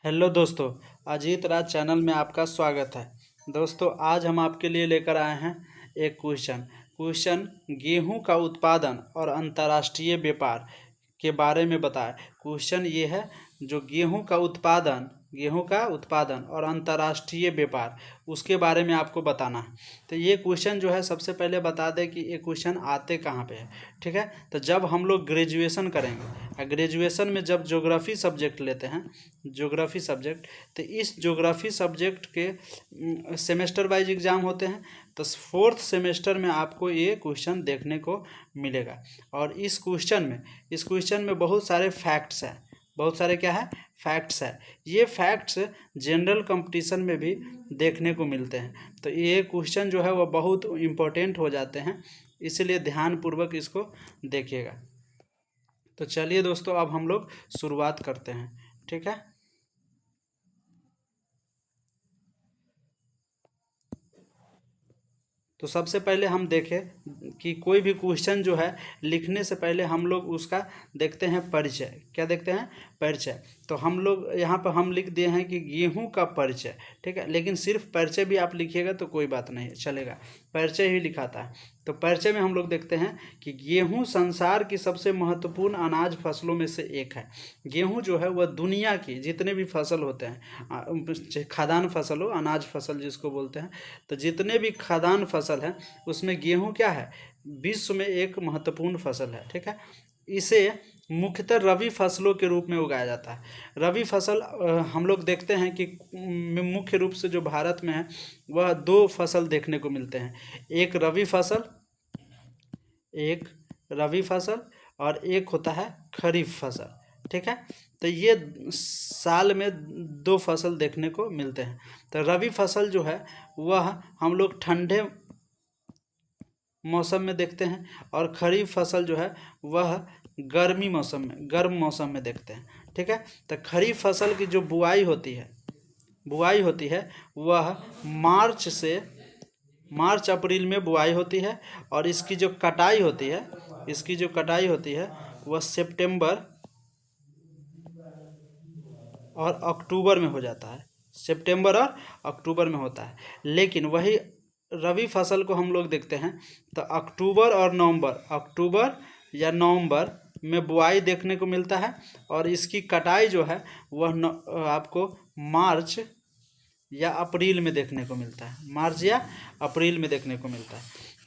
Hello दोस्तों, अजीत राज channel में आपका स्वागत है। दोस्तों, आज हम आपके लिए लेकर आए हैं एक क्वेश्चन गेहूं का उत्पादन और अंतर्राष्ट्रीय व्यापार के बारे में बताएं। क्वेश्चन ये है जो गेहूं का उत्पादन और अंतर्राष्ट्रीय व्यापार उसके बारे में आपको बताना है। तो ये क्वेश्चन जो है, सबसे पहले बता दें कि ये क्वेश्चन आते कहाँ पे है। ठीक है, तो जब हम लोग ग्रेजुएशन करेंगे, ग्रेजुएशन में जब ज्योग्राफी सब्जेक्ट लेते हैं, ज्योग्राफी सब्जेक्ट, तो इस ज्योग्राफी सब्जेक्ट के सेमेस्टर वाइज एग्ज़ाम होते हैं। तो फोर्थ सेमेस्टर में आपको ये क्वेश्चन देखने को मिलेगा। और इस क्वेश्चन में बहुत सारे फैक्ट्स हैं, बहुत सारे क्या है, फैक्ट्स है। ये फैक्ट्स जनरल कंपटीशन में भी देखने को मिलते हैं। तो ये क्वेश्चन जो है वो बहुत इम्पोर्टेंट हो जाते हैं, इसलिए ध्यानपूर्वक इसको देखिएगा। तो चलिए दोस्तों, अब हम लोग शुरुआत करते हैं। ठीक है, तो सबसे पहले हम देखें कि कोई भी क्वेश्चन जो है लिखने से पहले हम लोग उसका देखते हैं परिचय। क्या देखते हैं? परिचय। तो हम लोग यहाँ पर हम लिख दिए हैं कि गेहूं का परिचय। ठीक है, लेकिन सिर्फ परिचय भी आप लिखिएगा तो कोई बात नहीं चलेगा, परिचय ही लिखाता है। तो परिचय में हम लोग देखते हैं कि गेहूं संसार की सबसे महत्वपूर्ण अनाज फसलों में से एक है। गेहूं जो है वह दुनिया की जितने भी फसल होते हैं, खाद्यान्न फसल हो, अनाज फसल जिसको बोलते हैं, तो जितने भी खाद्यान्न फसल है उसमें गेहूं क्या है, विश्व में एक महत्वपूर्ण फसल है। ठीक है, इसे मुख्यतः रबी फसलों के रूप में उगाया जाता है। रबी फसल हम लोग देखते हैं कि मुख्य रूप से जो भारत में है वह दो फसल देखने को मिलते हैं। एक रबी फसल और एक होता है खरीफ फसल। ठीक है, तो ये साल में दो फसल देखने को मिलते हैं। तो रबी फसल जो है वह हम लोग ठंडे मौसम में देखते हैं, और खरीफ फसल जो है वह गर्म मौसम में देखते हैं। ठीक है, तो खरीफ फसल की जो बुआई होती है वह मार्च अप्रैल में बुआई होती है, और इसकी जो कटाई होती है वह सितंबर और अक्टूबर में हो जाता है। सितंबर और अक्टूबर में होता है। लेकिन वही रबी फसल को हम लोग देखते हैं तो अक्टूबर या नवंबर में बुआई देखने को मिलता है, और इसकी कटाई जो है वह आपको मार्च या अप्रैल में देखने को मिलता है।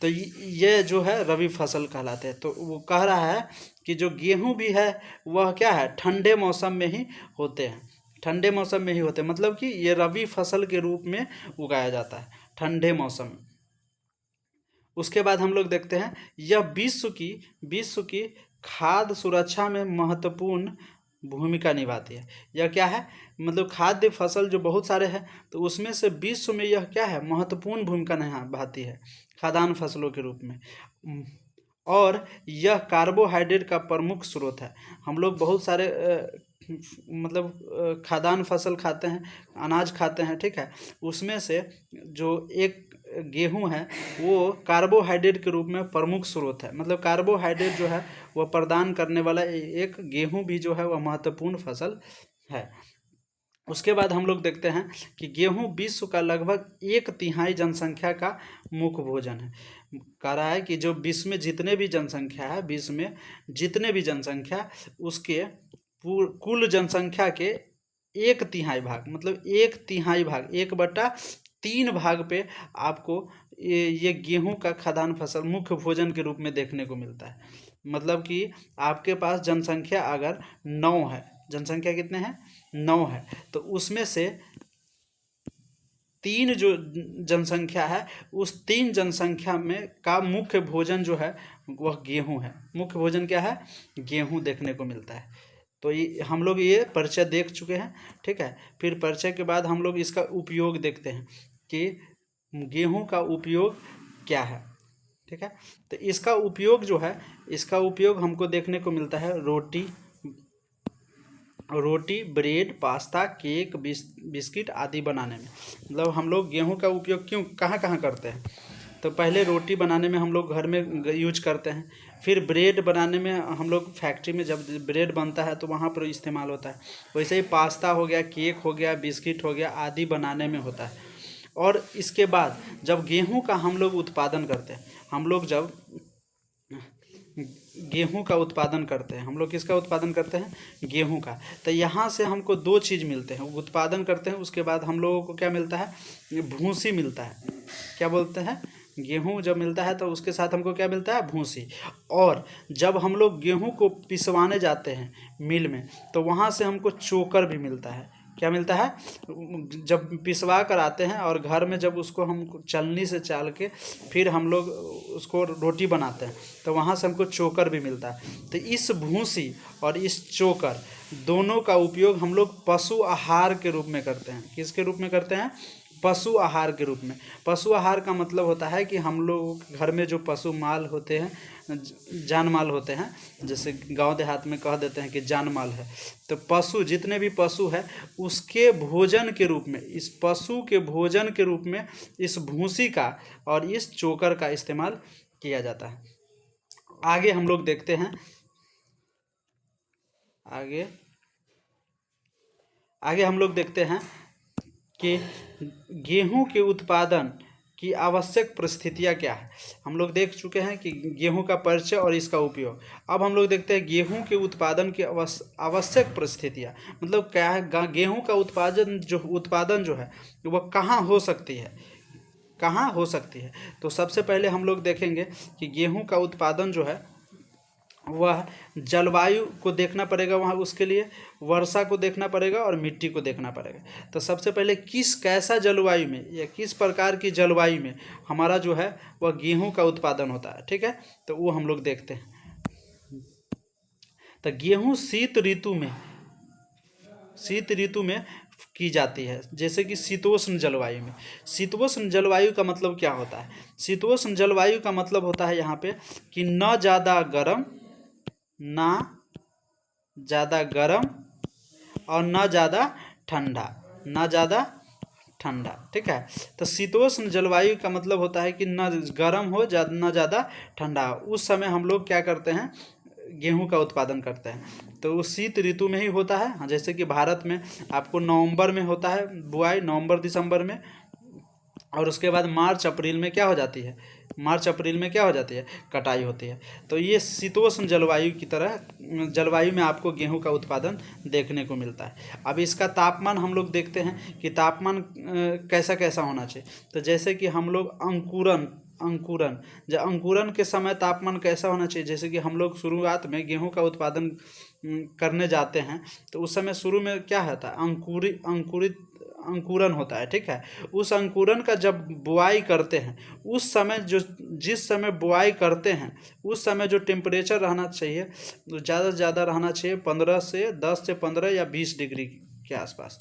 तो ये जो है रबी फसल कहलाते हैं। तो वो कह रहा है कि जो गेहूं भी है वह क्या है, ठंडे मौसम में ही होते हैं, मतलब कि ये रबी फसल के रूप में उगाया जाता है ठंडे मौसम में। उसके बाद हम लोग देखते हैं यह विश्व की खाद्य सुरक्षा में महत्वपूर्ण भूमिका निभाती है। यह क्या है, मतलब खाद्य फसल जो बहुत सारे हैं, तो उसमें से विश्व में यह क्या है, महत्वपूर्ण भूमिका निभाती है खाद्यान्न फसलों के रूप में। और यह कार्बोहाइड्रेट का प्रमुख स्रोत है। हम लोग बहुत सारे खाद्यान्न फसल खाते हैं, अनाज खाते हैं। ठीक है, उसमें से जो एक गेहूं है वो कार्बोहाइड्रेट के रूप में प्रमुख स्रोत है। मतलब कार्बोहाइड्रेट जो है वह प्रदान करने वाला एक गेहूं भी जो है वह महत्वपूर्ण फसल है। उसके बाद हम लोग देखते हैं कि गेहूं विश्व का लगभग 1/3 जनसंख्या का मुख्य भोजन है। कह रहा है कि जो विश्व में जितने भी जनसंख्या उसके कुल जनसंख्या के 1/3 भाग, मतलब 1/3 भाग, 1/3 भाग पे आपको ये गेहूं का खाद्यान्न फसल मुख्य भोजन के रूप में देखने को मिलता है। मतलब कि आपके पास जनसंख्या अगर 9 है, जनसंख्या कितने हैं, 9 है, तो उसमें से 3 जो जनसंख्या है, उस 3 जनसंख्या में का मुख्य भोजन जो है वह गेहूं है। मुख्य भोजन क्या है, गेहूं देखने को मिलता है। तो ये हम लोग ये परिचय देख चुके हैं। ठीक है, फिर परिचय के बाद हम लोग इसका उपयोग देखते हैं कि गेहूं का उपयोग क्या है। ठीक है, तो इसका उपयोग हमको देखने को मिलता है रोटी, ब्रेड, पास्ता, केक, बिस्किट आदि बनाने में। मतलब हम लोग गेहूं का उपयोग कहाँ करते हैं, तो पहले रोटी बनाने में हम लोग घर में यूज करते हैं। फिर ब्रेड बनाने में हम लोग फैक्ट्री में जब ब्रेड बनता है तो वहाँ पर इस्तेमाल होता है। वैसे ही पास्ता हो गया, केक हो गया, बिस्किट हो गया आदि बनाने में होता है। और इसके बाद जब गेहूं का हम लोग उत्पादन करते हैं, हम लोग जब गेहूं का उत्पादन करते हैं, हम लोग किसका उत्पादन करते हैं? गेहूं का। तो यहाँ से हमको दो चीज़ मिलते हैं, उत्पादन करते हैं, उसके बाद हम लोगों को क्या मिलता है? भूसी मिलता है। क्या बोलते हैं? गेहूं जब मिलता है तो उसके साथ हमको क्या मिलता है? भूसी। और जब हम लोग गेहूं को पिसवाने जाते हैं मिल में, तो वहाँ से हमको चोकर भी मिलता है। क्या मिलता है? जब पिसवा कर आते हैं और घर में जब उसको हम चलनी से चाल के फिर हम लोग उसको रोटी बनाते हैं, तो वहाँ से हमको चोकर भी मिलता है। तो इस भूसी और इस चोकर दोनों का उपयोग हम लोग पशु आहार के रूप में करते हैं। किसके रूप में करते हैं? पशु आहार के रूप में। पशु आहार का मतलब होता है कि हम लोग घर में जो पशु माल होते हैं, जान माल होते हैं, जैसे गांव देहात में कह देते हैं कि जान माल है, तो पशु जितने भी पशु है उसके भोजन के रूप में, इस पशु के भोजन के रूप में इस भूसी का और इस चोकर का इस्तेमाल किया जाता है। आगे हम लोग देखते हैं, आगे आगे हम लोग देखते हैं कि गेहूं के उत्पादन की आवश्यक परिस्थितियां क्या है। हम लोग देख चुके हैं कि गेहूं का परिचय और इसका उपयोग। अब हम लोग देखते हैं गेहूं के उत्पादन की आवश्यक परिस्थितियां, मतलब क्या है? गेहूं का उत्पादन जो है वह कहाँ हो सकती है, कहाँ हो सकती है। तो सबसे पहले हम लोग देखेंगे कि गेहूं का उत्पादन जो है वह जलवायु को देखना पड़ेगा, वहाँ उसके लिए वर्षा को देखना पड़ेगा और मिट्टी को देखना पड़ेगा। तो सबसे पहले कैसा जलवायु में या किस प्रकार की जलवायु में हमारा जो है वह गेहूं का उत्पादन होता है, ठीक है, तो वो हम लोग देखते हैं। तो गेहूं शीत ऋतु में की जाती है, जैसे कि शीतोष्ण जलवायु में। शीतोष्ण जलवायु का मतलब क्या होता है? शीतोष्ण जलवायु का मतलब होता है यहाँ पे कि न ज़्यादा गर्म, ना ज़्यादा गर्म और ना ज़्यादा ठंडा, ना ज़्यादा ठंडा, ठीक है। तो शीतोष्ण जलवायु का मतलब होता है कि ना गर्म हो, ना ज़्यादा ठंडा। उस समय हम लोग क्या करते हैं? गेहूं का उत्पादन करते हैं। तो वो शीत ऋतु में ही होता है। हाँ, जैसे कि भारत में आपको नवंबर में होता है बुआई, नवंबर दिसंबर में, और उसके बाद मार्च अप्रैल में क्या हो जाती है? मार्च अप्रैल में क्या हो जाती है? कटाई होती है। तो ये शीतोष्ण जलवायु की तरह जलवायु में आपको गेहूं का उत्पादन देखने को मिलता है। अब इसका तापमान हम लोग देखते हैं कि तापमान कैसा कैसा होना चाहिए। तो जैसे कि हम लोग अंकुरन अंकुरन जब अंकुरन के समय तापमान कैसा होना चाहिए, जैसे कि हम लोग शुरुआत में गेहूं का उत्पादन करने जाते हैं, तो उस समय शुरू में क्या होता है? अंकुरित अंकुरन होता है, ठीक है। उस अंकुरन का जब बुआई करते हैं, उस समय जिस समय बुआई करते हैं उस समय जो टेम्परेचर रहना चाहिए तो ज़्यादा से ज़्यादा रहना चाहिए 10 से 15 या 20 डिग्री के आसपास,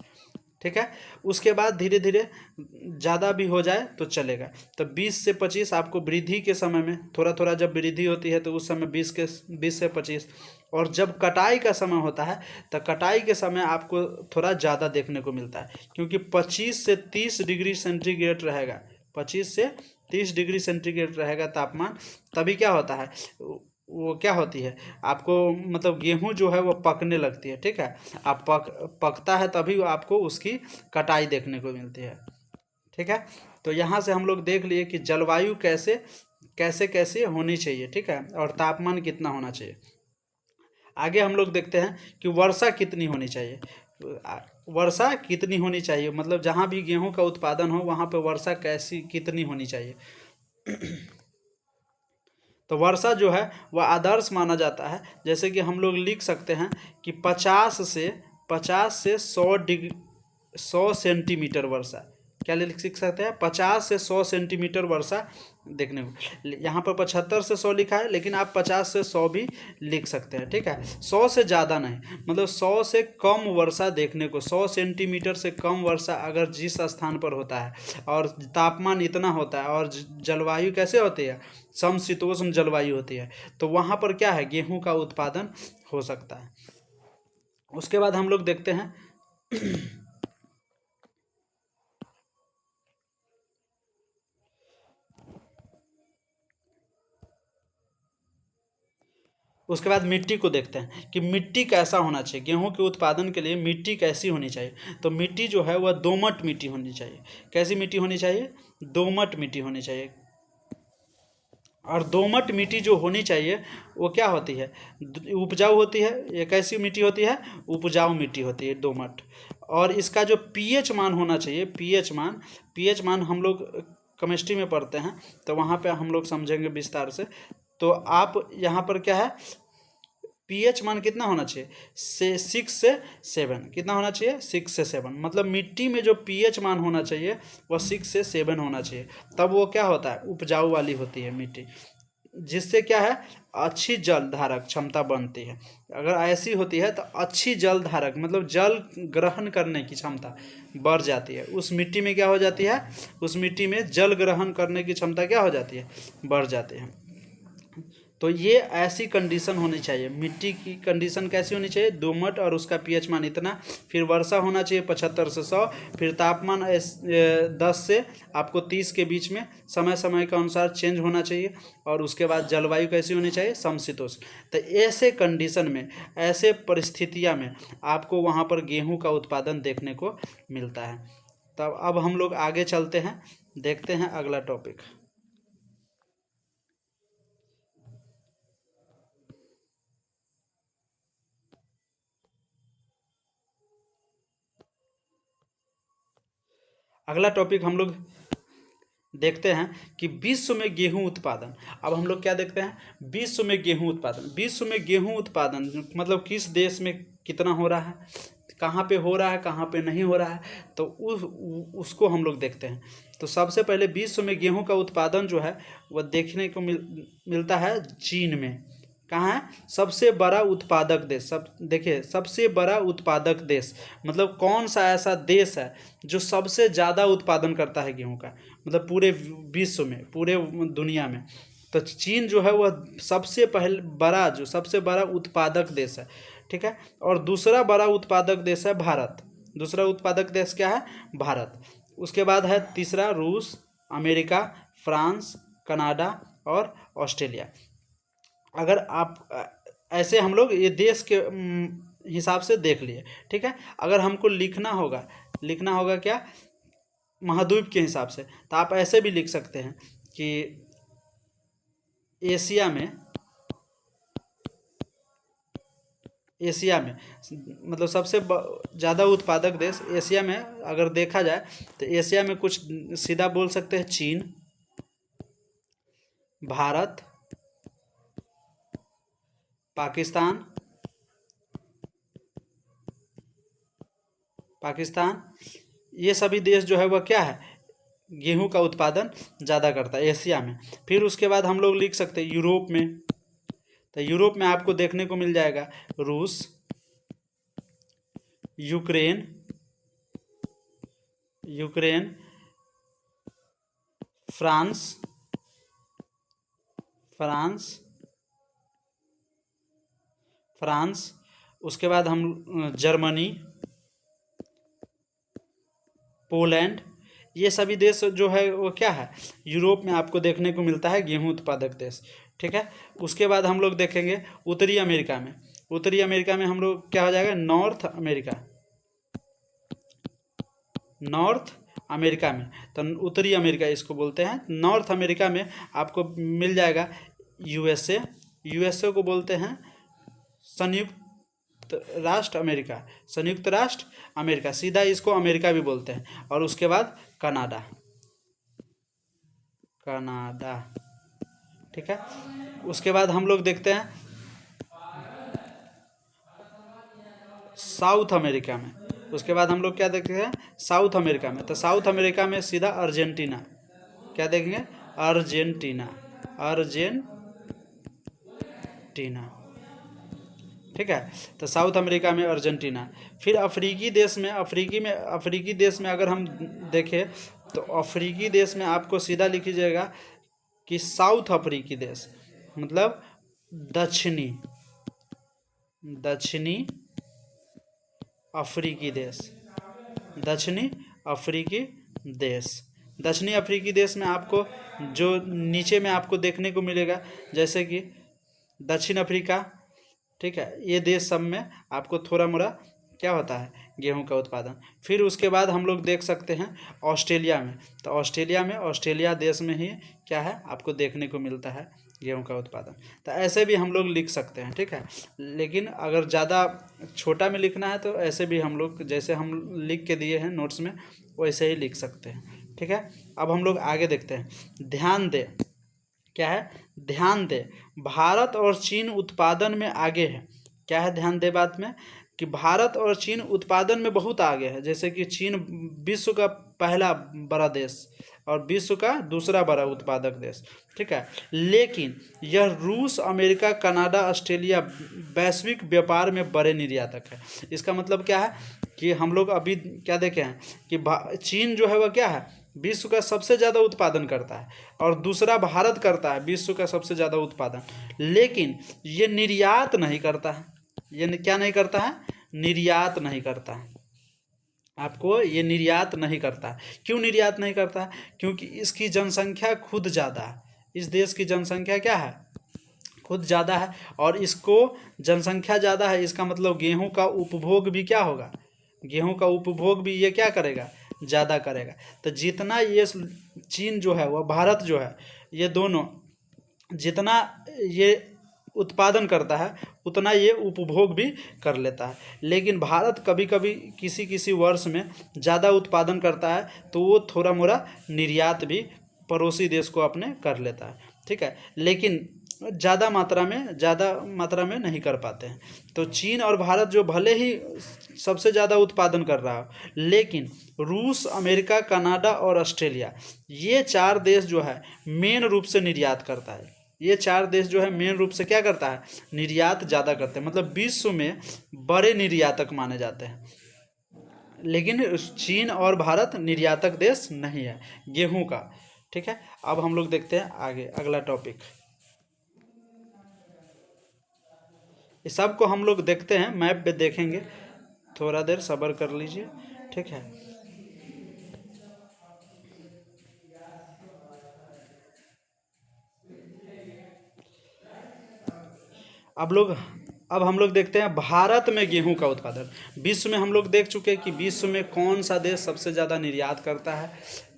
ठीक है। उसके बाद धीरे धीरे ज़्यादा भी हो जाए तो चलेगा। तो 20 से 25 आपको वृद्धि के समय में, थोड़ा थोड़ा जब वृद्धि होती है तो उस समय 20 से 25। और जब कटाई का समय होता है तो कटाई के समय आपको थोड़ा ज़्यादा देखने को मिलता है, क्योंकि 25 से 30 डिग्री सेंटीग्रेड रहेगा, 25 से 30 डिग्री सेंटीग्रेड रहेगा तापमान। तभी क्या होता है? वो क्या होती है आपको, मतलब गेहूं जो है वो पकने लगती है, ठीक है। आप पकता है तभी आपको उसकी कटाई देखने को मिलती है, ठीक है। तो यहाँ से हम लोग देख लिए कि जलवायु कैसे कैसे कैसे होनी चाहिए, ठीक है, और तापमान कितना होना चाहिए। आगे हम लोग देखते हैं कि वर्षा कितनी होनी चाहिए। वर्षा कितनी होनी चाहिए, मतलब जहाँ भी गेहूं का उत्पादन हो वहाँ पे वर्षा कैसी कितनी होनी चाहिए। तो वर्षा जो है वह आदर्श माना जाता है। जैसे कि हम लोग लिख सकते हैं कि 50 से 100 सेंटीमीटर वर्षा, क्या लिख सकते हैं? 50 से 100 सेंटीमीटर वर्षा देखने को। यहाँ पर 75 से 100 लिखा है, लेकिन आप 50 से 100 भी लिख सकते हैं, ठीक है। 100 से ज़्यादा नहीं, मतलब 100 से कम वर्षा देखने को, 100 सेंटीमीटर से कम वर्षा अगर जिस स्थान पर होता है और तापमान इतना होता है और जलवायु कैसे होती है? समशीतोष्ण जलवायु होती है, तो वहाँ पर क्या है? गेहूं का उत्पादन हो सकता है। उसके बाद हम लोग देखते हैं उसके बाद मिट्टी को देखते हैं कि मिट्टी कैसा होना चाहिए, गेहूं के उत्पादन के लिए मिट्टी कैसी होनी चाहिए। तो मिट्टी जो है वह दोमट मिट्टी होनी चाहिए। कैसी मिट्टी होनी चाहिए? दोमट मिट्टी होनी चाहिए। और दोमट मिट्टी जो होनी चाहिए वो क्या होती है? उपजाऊ होती है। ये कैसी मिट्टी होती है? उपजाऊ मिट्टी होती है दोमट। और इसका जो पीएच मान होना चाहिए, पीएच मान हम लोग केमिस्ट्री में पढ़ते हैं, तो वहाँ पे हम लोग समझेंगे विस्तार से। तो आप यहाँ पर क्या है, पीएच मान कितना होना चाहिए? 6 से 7। कितना होना चाहिए? 6 से 7। मतलब मिट्टी में जो पीएच मान होना चाहिए वह 6 से 7 होना चाहिए। तब वो क्या होता है? उपजाऊ वाली होती है मिट्टी, जिससे क्या है, अच्छी जल धारक क्षमता बनती है। अगर ऐसी होती है तो अच्छी जल धारक मतलब जल ग्रहण करने की क्षमता बढ़ जाती है। उस मिट्टी में क्या हो जाती है? उस मिट्टी में जल ग्रहण करने की क्षमता क्या हो जाती है? बढ़ जाती है। तो ये ऐसी कंडीशन होनी चाहिए। मिट्टी की कंडीशन कैसी होनी चाहिए? दोमट, और उसका पीएच मान इतना। फिर वर्षा होना चाहिए 75 से 100। फिर तापमान 10 से आपको 30 के बीच में समय समय के अनुसार चेंज होना चाहिए। और उसके बाद जलवायु कैसी होनी चाहिए? समशीतोष्ण। तो ऐसे कंडीशन में, ऐसे परिस्थितियाँ में आपको वहाँ पर गेहूँ का उत्पादन देखने को मिलता है। तब अब हम लोग आगे चलते हैं, देखते हैं अगला टॉपिक। अगला टॉपिक हम लोग देखते हैं कि विश्व में गेहूं उत्पादन। अब हम लोग क्या देखते हैं? विश्व में गेहूं उत्पादन। विश्व में गेहूं उत्पादन मतलब किस देश में कितना हो रहा है, कहाँ पे हो रहा है, कहाँ पे नहीं हो रहा है, तो उसको हम लोग देखते हैं। तो सबसे पहले विश्व में गेहूं का उत्पादन जो है वह देखने को मिलता है चीन में। कहाँ है? सबसे बड़ा उत्पादक देश। सब देखिए, सबसे बड़ा उत्पादक देश मतलब कौन सा ऐसा देश है जो सबसे ज़्यादा उत्पादन करता है गेहूं का, मतलब पूरे विश्व में, पूरे दुनिया में। तो चीन जो है वह सबसे बड़ा उत्पादक देश है। ठीक है। और दूसरा बड़ा उत्पादक देश है भारत। दूसरा उत्पादक देश क्या है? भारत। उसके बाद है तीसरा रूस, अमेरिका, फ्रांस, कनाडा और ऑस्ट्रेलिया। अगर आप ऐसे हम लोग ये देश के हिसाब से देख लिए। ठीक है। अगर हमको लिखना होगा क्या? महाद्वीप के हिसाब से, तो आप ऐसे भी लिख सकते हैं कि एशिया में मतलब सबसे ज़्यादा उत्पादक देश एशिया में अगर देखा जाए तो एशिया में कुछ सीधा बोल सकते हैं चीन, भारत, पाकिस्तान, ये सभी देश जो है वह क्या है? गेहूं का उत्पादन ज़्यादा करता है एशिया में। फिर उसके बाद हम लोग लिख सकते हैं यूरोप में। तो यूरोप में आपको देखने को मिल जाएगा रूस, यूक्रेन, फ्रांस, फ्रांस। उसके बाद हम जर्मनी, पोलैंड। ये सभी देश जो है वो क्या है? यूरोप में आपको देखने को मिलता है गेहूं उत्पादक देश। ठीक है। उसके बाद हम लोग देखेंगे उत्तरी अमेरिका में। उत्तरी अमेरिका में हम लोग क्या हो जाएगा? नॉर्थ अमेरिका में। तो उत्तरी अमेरिका इसको बोलते हैं। नॉर्थ अमेरिका में आपको मिल जाएगा यूएसए को बोलते हैं संयुक्त राष्ट्र अमेरिका, सीधा इसको अमेरिका भी बोलते हैं। और उसके बाद कनाडा। ठीक है। उसके बाद हम लोग देखते हैं साउथ अमेरिका में। उसके बाद हम लोग क्या देखते हैं? साउथ अमेरिका में। तो साउथ अमेरिका में सीधा अर्जेंटीना। क्या देखेंगे? अर्जेंटीना। ठीक है। तो साउथ अमेरिका में अर्जेंटीना। फिर अफ्रीकी देश में अगर हम देखें तो अफ्रीकी देश में आपको सीधा लिख लीजिएगा कि साउथ अफ्रीकी देश मतलब दक्षिणी अफ्रीकी देश। दक्षिणी अफ्रीकी देश में आपको जो नीचे में आपको देखने को मिलेगा, जैसे कि दक्षिण अफ्रीका, ठीक है, ये देश सब में आपको थोड़ा मोड़ा क्या होता है, गेहूं का उत्पादन। फिर उसके बाद हम लोग देख सकते हैं ऑस्ट्रेलिया में, तो ऑस्ट्रेलिया देश में ही क्या है आपको देखने को मिलता है गेहूं का उत्पादन। तो ऐसे भी हम लोग लिख सकते हैं, ठीक है। लेकिन अगर ज़्यादा छोटा में लिखना है तो ऐसे भी हम लोग जैसे हम लिख के दिए हैं नोट्स में वैसे ही लिख सकते हैं, ठीक है। अब हम लोग आगे देखते हैं। ध्यान दें, क्या है, ध्यान दें, भारत और चीन उत्पादन में आगे है। क्या है ध्यान दें बात में, कि भारत और चीन उत्पादन में बहुत आगे है। जैसे कि चीन विश्व का पहला बड़ा देश और विश्व का दूसरा बड़ा उत्पादक देश, ठीक है। लेकिन यह रूस, अमेरिका, कनाडा, ऑस्ट्रेलिया वैश्विक व्यापार में बड़े निर्यातक है। इसका मतलब क्या है कि हम लोग अभी क्या देखे हैं कि चीन जो है वह क्या है, विश्व का सबसे ज़्यादा उत्पादन करता है, और दूसरा भारत करता है विश्व का सबसे ज़्यादा उत्पादन, लेकिन ये निर्यात नहीं करता है। ये क्या नहीं करता है, निर्यात नहीं करता है। आपको ये निर्यात नहीं करता है। क्यों निर्यात नहीं करता है, क्योंकि इसकी जनसंख्या खुद ज़्यादा है। इस देश की जनसंख्या क्या है, खुद ज़्यादा है, और इसको जनसंख्या ज़्यादा है, इसका मतलब गेहूं का उपभोग भी क्या होगा, गेहूं का उपभोग भी ये क्या करेगा, ज़्यादा करेगा। तो जितना ये चीन जो है वह भारत जो है, ये दोनों जितना ये उत्पादन करता है उतना ये उपभोग भी कर लेता है। लेकिन भारत कभी कभी किसी किसी वर्ष में ज़्यादा उत्पादन करता है तो वो थोड़ा मोड़ा निर्यात भी पड़ोसी देश को अपने कर लेता है, ठीक है। लेकिन ज़्यादा मात्रा में नहीं कर पाते हैं। तो चीन और भारत जो भले ही सबसे ज़्यादा उत्पादन कर रहा हो, लेकिन रूस, अमेरिका, कनाडा और ऑस्ट्रेलिया, ये चार देश जो है मेन रूप से निर्यात करता है। ये चार देश जो है मेन रूप से क्या करता है, निर्यात ज़्यादा करते हैं, मतलब विश्व में बड़े निर्यातक माने जाते हैं। लेकिन चीन और भारत निर्यातक देश नहीं है गेहूं का, ठीक है। अब हम लोग देखते हैं आगे अगला टॉपिक। ये सब को हम लोग देखते हैं, मैप पे देखेंगे, थोड़ा देर सब्र कर लीजिए, ठीक है। अब हम लोग देखते हैं भारत में गेहूं का उत्पादन। विश्व में हम लोग देख चुके हैं कि विश्व में कौन सा देश सबसे ज़्यादा निर्यात करता है,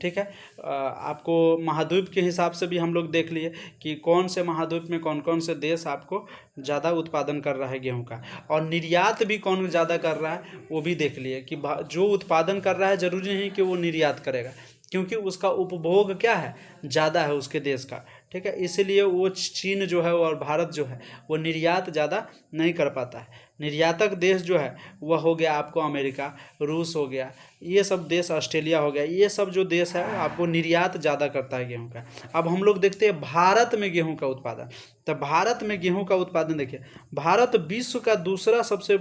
ठीक है। आपको महाद्वीप के हिसाब से भी हम लोग देख लिए कि कौन से महाद्वीप में कौन कौन से देश आपको ज़्यादा उत्पादन कर रहा है गेहूं का, और निर्यात भी कौन ज़्यादा कर रहा है वो भी देख लिए कि जो उत्पादन कर रहा है ज़रूरी नहीं कि वो निर्यात करेगा, क्योंकि उसका उपभोग क्या है, ज़्यादा है उसके देश का, ठीक है। इसीलिए वो चीन जो है और भारत जो है वो निर्यात ज़्यादा नहीं कर पाता है। निर्यातक देश जो है वह हो गया आपको अमेरिका, रूस हो गया, ये सब देश, ऑस्ट्रेलिया हो गया, ये सब जो देश है आपको निर्यात ज़्यादा करता है गेहूं का। अब हम लोग देखते हैं भारत में गेहूं का उत्पादन। तो भारत में गेहूं का उत्पादन देखिए, भारत विश्व का दूसरा सबसे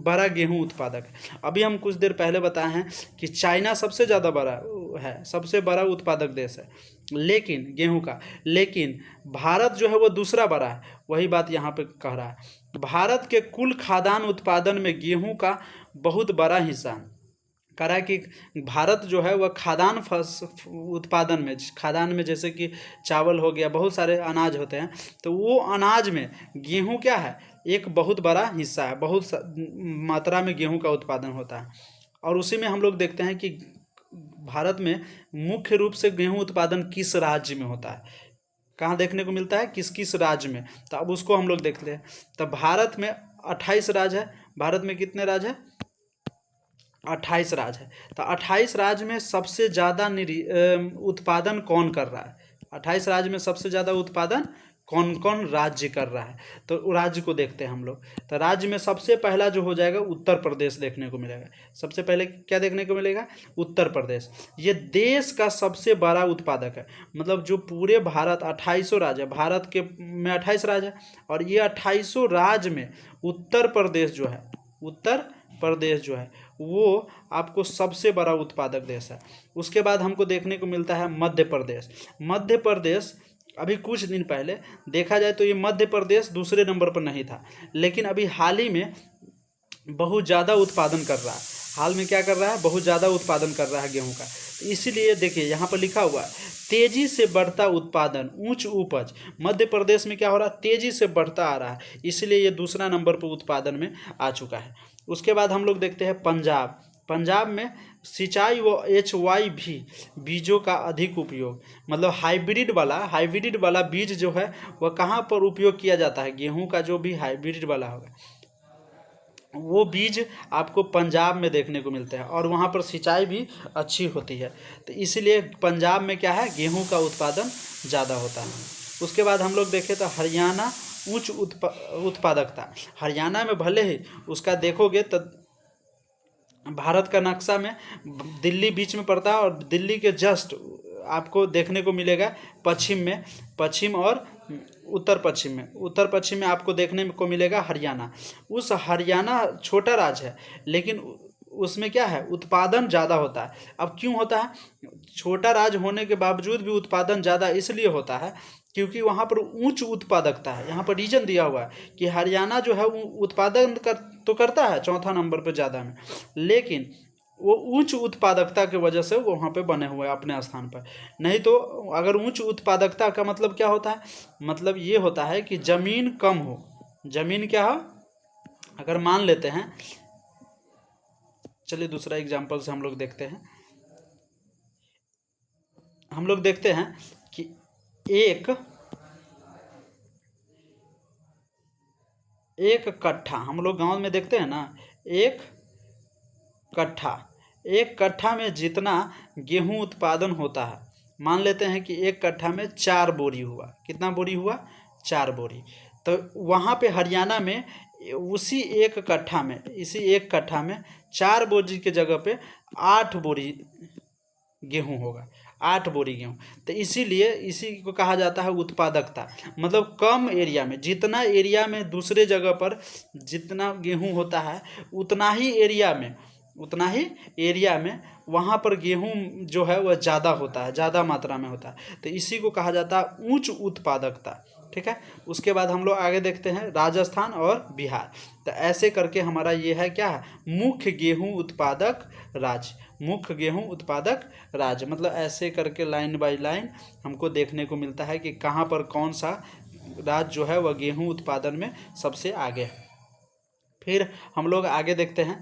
बड़ा गेहूं उत्पादक है। अभी हम कुछ देर पहले बताए हैं कि चाइना सबसे ज़्यादा बड़ा है, सबसे बड़ा उत्पादक देश है लेकिन गेहूं का, लेकिन भारत जो है वो दूसरा बड़ा है। वही बात यहाँ पे कह रहा है, भारत के कुल खाद्यान्न उत्पादन में गेहूं का बहुत बड़ा हिस्सा है। कह रहा है कि भारत जो है वह उत्पादन में, खाद्यान्न में जैसे कि चावल हो गया, बहुत सारे अनाज होते हैं, तो वो अनाज में गेहूं क्या है, एक बहुत बड़ा हिस्सा है, बहुत मात्रा में गेहूं का उत्पादन होता है। और उसी में हम लोग देखते हैं कि भारत में मुख्य रूप से गेहूं उत्पादन किस राज्य में होता है, कहाँ देखने को मिलता है, किस किस राज्य में। तो अब उसको हम लोग देखते हैं। तो भारत में 28 राज्य है। भारत में कितने राज्य है, 28 राज्य है। तो 28 राज्य में सबसे ज़्यादा उत्पादन कौन कर रहा है, 28 राज्य में सबसे ज़्यादा उत्पादन कौन कौन राज्य कर रहा है, तो राज्य को देखते हैं हम लोग। तो राज्य में सबसे पहला जो हो जाएगा उत्तर प्रदेश देखने को मिलेगा। सबसे पहले क्या देखने को मिलेगा, उत्तर प्रदेश। ये देश का सबसे बड़ा उत्पादक है, मतलब जो पूरे भारत 28 राज्य है, भारत के में 28 राज्य है, और ये 28 राज्य में उत्तर प्रदेश जो है वो आपको सबसे बड़ा उत्पादक देश है। उसके बाद हमको देखने को मिलता है मध्य प्रदेश। मध्य प्रदेश अभी कुछ दिन पहले देखा जाए तो ये मध्य प्रदेश दूसरे नंबर पर नहीं था, लेकिन अभी हाल ही में बहुत ज़्यादा उत्पादन कर रहा है। हाल में क्या कर रहा है, बहुत ज़्यादा उत्पादन कर रहा है गेहूं का। तो इसीलिए देखिए यहाँ पर लिखा हुआ है तेजी से बढ़ता उत्पादन, उच्च उपज। मध्य प्रदेश में क्या हो रहा है, तेजी से बढ़ता आ रहा है, इसलिए ये दूसरा नंबर पर उत्पादन में आ चुका है। उसके बाद हम लोग देखते हैं पंजाब। पंजाब में सिंचाई व HYV बीजों का अधिक उपयोग, मतलब हाइब्रिड वाला बीज जो है वह कहाँ पर उपयोग किया जाता है, गेहूं का जो भी हाइब्रिड वाला होगा वो बीज आपको पंजाब में देखने को मिलते हैं, और वहाँ पर सिंचाई भी अच्छी होती है। तो इसलिए पंजाब में क्या है, गेहूं का उत्पादन ज़्यादा होता है। उसके बाद हम लोग देखें तो हरियाणा उच्च उत्पादकता। हरियाणा में भले ही उसका देखोगे तो भारत का नक्शा में दिल्ली बीच में पड़ता है, और दिल्ली के जस्ट आपको देखने को मिलेगा पश्चिम और उत्तर पश्चिम में आपको देखने को मिलेगा हरियाणा। उस हरियाणा छोटा राज्य है, लेकिन उसमें क्या है, उत्पादन ज़्यादा होता है। अब क्यों होता है, छोटा राज्य होने के बावजूद भी उत्पादन ज़्यादा इसलिए होता है क्योंकि वहाँ पर उच्च उत्पादकता है। यहाँ पर रीजन दिया हुआ है कि हरियाणा जो है वो उत्पादन करता है चौथा नंबर पर ज़्यादा में, लेकिन वो उच्च उत्पादकता की वजह से वो वहाँ पे बने हुए हैं अपने स्थान पर। नहीं तो अगर उच्च उत्पादकता का मतलब क्या होता है, मतलब ये होता है कि ज़मीन कम हो। ज़मीन क्या हो, अगर मान लेते हैं, चलिए दूसरा एग्जाम्पल से हम लोग देखते हैं। हम लोग देखते हैं कि एक कट्ठा, हम लोग गांव में देखते हैं ना, कट्ठा एक कट्ठा में जितना गेहूं उत्पादन होता है, मान लेते हैं कि एक कट्ठा में 4 बोरी हुआ। कितना बोरी हुआ, 4 बोरी। तो वहाँ पे हरियाणा में इसी एक कट्ठा में 4 बोरी की जगह पे 8 बोरी गेहूं होगा, 8 बोरी गेहूं। तो इसीलिए इसी को कहा जाता है उत्पादकता। मतलब कम एरिया में, जितना एरिया में दूसरे जगह पर जितना गेहूं होता है उतना ही एरिया में वहाँ पर गेहूं जो है वह ज़्यादा होता है, ज़्यादा मात्रा में होता है। तो इसी को कहा जाता है उच्च उत्पादकता। ठीक है। उसके बाद हम लोग आगे देखते हैं राजस्थान और बिहार। तो ऐसे करके हमारा ये है क्या है, मुख्य गेहूं उत्पादक राज्य। मतलब ऐसे करके लाइन बाय लाइन हमको देखने को मिलता है कि कहाँ पर कौन सा राज्य जो है वह गेहूं उत्पादन में सबसे आगे है। फिर हम लोग आगे देखते हैं,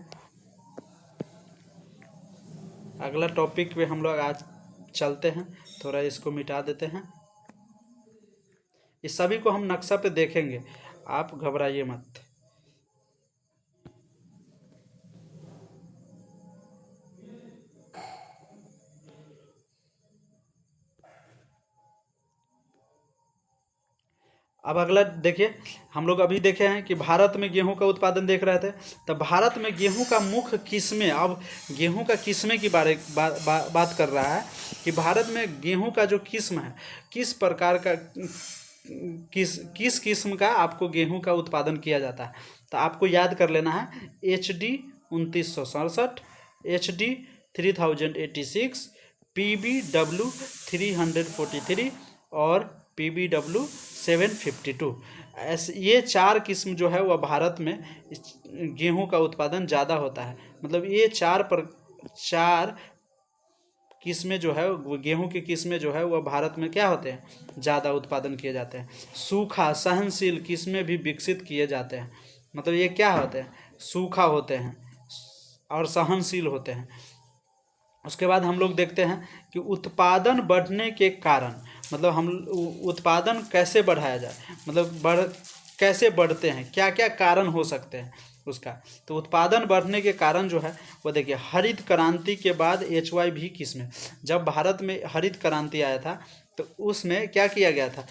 अगला टॉपिक पे हम लोग आज चलते हैं। थोड़ा इसको मिटा देते हैं, इस सभी को हम नक्शा पे देखेंगे, आप घबराइए मत। अब अगला देखिए, हम लोग अभी देखे हैं कि भारत में गेहूं का उत्पादन देख रहे थे। तो भारत में गेहूं का मुख्य किस्में, अब गेहूं का किस्में की बात कर रहा है कि भारत में गेहूं का जो किस्म है, किस प्रकार का किस किस्म का आपको गेहूं का उत्पादन किया जाता है। तो आपको याद कर लेना है HD 2967, HD 3086, PBW 343 और PBW 752। ऐसे ये 4 किस्म जो है वह भारत में गेहूं का उत्पादन ज़्यादा होता है। मतलब ये 4 किस्में जो है, वो गेहूं की किस्में जो है वह भारत में क्या होते हैं, ज़्यादा उत्पादन किए जाते हैं। सूखा सहनशील किस्में भी विकसित किए जाते हैं। मतलब ये क्या होते हैं, सूखा होते हैं और सहनशील होते हैं। उसके बाद हम लोग देखते हैं कि उत्पादन बढ़ने के कारण, मतलब हम उत्पादन कैसे बढ़ाया जाए, मतलब कैसे बढ़ते हैं, क्या क्या कारण हो सकते हैं उसका। तो उत्पादन बढ़ने के कारण जो है वो देखिए, हरित क्रांति के बाद HYV किस्में, जब भारत में हरित क्रांति आया था तो उसमें क्या किया गया था,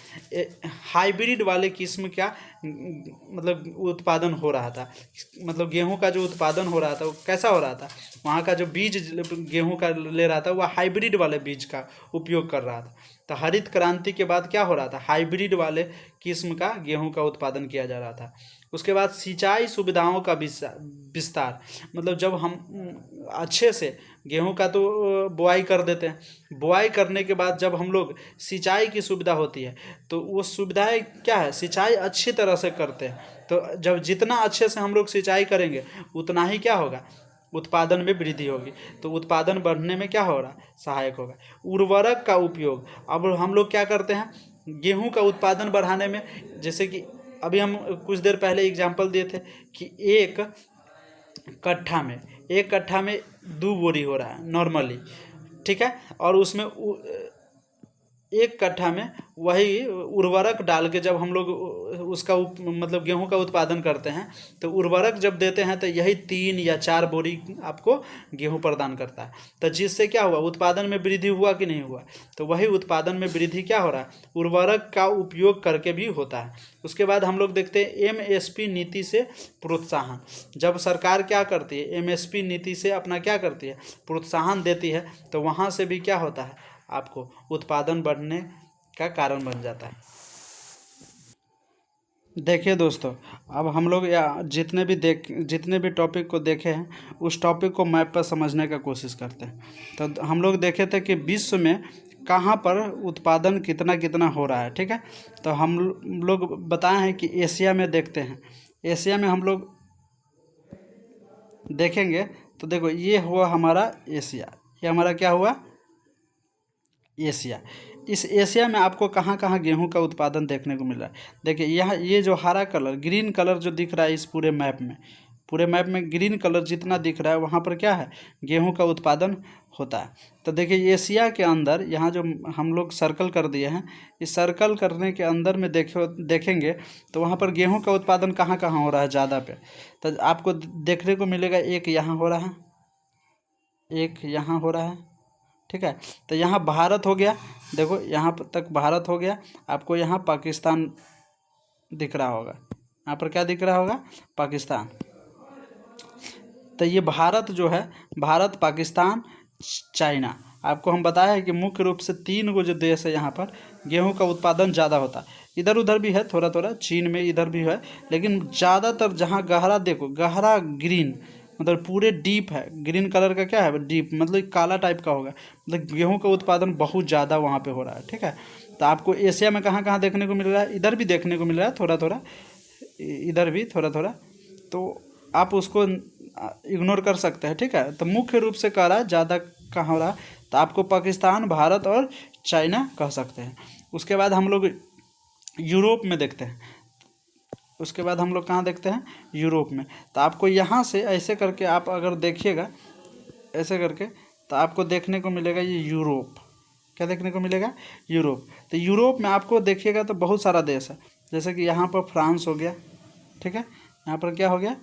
हाइब्रिड वाले किस्म का मतलब उत्पादन हो रहा था। मतलब गेहूं का जो उत्पादन हो रहा था वो कैसा हो रहा था, वहाँ का जो बीज गेहूं का ले रहा था वह हाइब्रिड वाले बीज का उपयोग कर रहा था। तो हरित क्रांति के बाद क्या हो रहा था, हाइब्रिड वाले किस्म का गेहूं का उत्पादन किया जा रहा था। उसके बाद सिंचाई सुविधाओं का विस्तार, मतलब जब हम अच्छे से गेहूं का तो बुआई कर देते हैं, बुआई करने के बाद जब हम लोग सिंचाई की सुविधा होती है तो वो सुविधाएं क्या है, सिंचाई अच्छी तरह से करते हैं। तो जब जितना अच्छे से हम लोग सिंचाई करेंगे उतना ही क्या होगा, उत्पादन में वृद्धि होगी, तो उत्पादन बढ़ने में क्या हो रहा है, सहायक होगा। उर्वरक का उपयोग, अब हम लोग क्या करते हैं गेहूं का उत्पादन बढ़ाने में, जैसे कि अभी हम कुछ देर पहले एग्जाम्पल दिए थे कि कट्ठा में एक कट्ठा में 2 बोरी हो रहा है नॉर्मली, ठीक है, और उसमें एक कट्ठा में वही उर्वरक डाल के जब हम लोग उसका मतलब गेहूं का उत्पादन करते हैं, तो उर्वरक जब देते हैं तो यही 3 या 4 बोरी आपको गेहूं प्रदान करता है। तो जिससे क्या हुआ, उत्पादन में वृद्धि हुआ कि नहीं हुआ, तो वही उत्पादन में वृद्धि क्या हो रहा है, उर्वरक का उपयोग करके भी होता है। उसके बाद हम लोग देखते हैं एमएसपी नीति से प्रोत्साहन। जब सरकार क्या करती है, एमएसपी नीति से अपना क्या करती है, प्रोत्साहन देती है, तो वहाँ से भी क्या होता है, आपको उत्पादन बढ़ने का कारण बन जाता है। देखिए दोस्तों, अब हम लोग या जितने भी टॉपिक को देखे हैं उस टॉपिक को मैप पर समझने का कोशिश करते हैं। तो हम लोग देखे थे कि विश्व में कहाँ पर उत्पादन कितना कितना हो रहा है, ठीक है। तो हम लोग बताए हैं कि एशिया में देखते हैं, एशिया में हम लोग देखेंगे तो देखो ये हुआ हमारा एशिया, ये हमारा क्या हुआ, एशिया। इस एशिया में आपको कहाँ कहाँ गेहूं का उत्पादन देखने को मिल रहा है। देखिए यहाँ ये जो हरा कलर, ग्रीन कलर जो दिख रहा है इस पूरे मैप में ग्रीन कलर जितना दिख रहा है वहाँ पर क्या है, गेहूं का उत्पादन होता है। तो देखिए एशिया के अंदर यहाँ जो हम लोग सर्कल कर दिए हैं, इस सर्कल करने के अंदर में देखेंगे तो वहाँ पर गेहूँ का उत्पादन कहाँ कहाँ हो रहा है ज़्यादा पे, तो आपको देखने को मिलेगा एक यहाँ हो रहा है, एक यहाँ हो रहा है, ठीक है। तो यहाँ भारत हो गया, देखो यहाँ तक भारत हो गया, आपको यहाँ पाकिस्तान दिख रहा होगा, यहाँ पर क्या दिख रहा होगा, पाकिस्तान। तो ये भारत जो है, भारत, पाकिस्तान, चाइना, आपको हम बताया है कि मुख्य रूप से 3 जो देश है यहाँ पर गेहूं का उत्पादन ज़्यादा होता है। इधर उधर भी है थोड़ा थोड़ा, चीन में इधर भी है, लेकिन ज़्यादातर जहाँ गहरा देखो, गहरा ग्रीन मतलब पूरे डीप है, ग्रीन कलर का क्या है, डीप मतलब काला टाइप का होगा, मतलब गेहूं का उत्पादन बहुत ज़्यादा वहाँ पे हो रहा है, ठीक है। तो आपको एशिया में कहाँ कहाँ देखने को मिल रहा है, इधर भी देखने को मिल रहा है थोड़ा थोड़ा, इधर भी थोड़ा थोड़ा, तो आप उसको इग्नोर कर सकते हैं, ठीक है। तो मुख्य रूप से कह रहा है ज़्यादा कहाँ हो रहा है, तो आपको पाकिस्तान, भारत और चाइना कह सकते हैं। उसके बाद हम लोग यूरोप में देखते हैं, उसके बाद हम लोग कहाँ देखते हैं, यूरोप में। तो आपको यहाँ से ऐसे करके आप अगर देखिएगा ऐसे करके, तो आपको देखने को मिलेगा ये यूरोप, क्या देखने को मिलेगा, यूरोप। तो यूरोप में आपको देखिएगा तो बहुत सारा देश है, जैसे कि यहाँ पर फ्रांस हो गया, ठीक है, यहाँ पर क्या हो गया,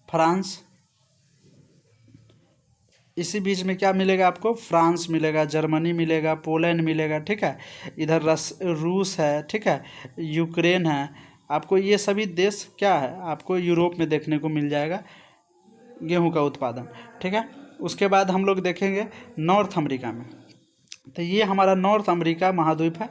फ्रांस। इसी बीच में क्या मिलेगा आपको, फ्रांस मिलेगा, जर्मनी मिलेगा, पोलैंड मिलेगा, ठीक है। इधर रूस है, ठीक है, यूक्रेन है। आपको ये सभी देश क्या है, आपको यूरोप में देखने को मिल जाएगा गेहूं का उत्पादन, ठीक है। उसके बाद हम लोग देखेंगे नॉर्थ अमेरिका में, तो ये हमारा नॉर्थ अमेरिका महाद्वीप है,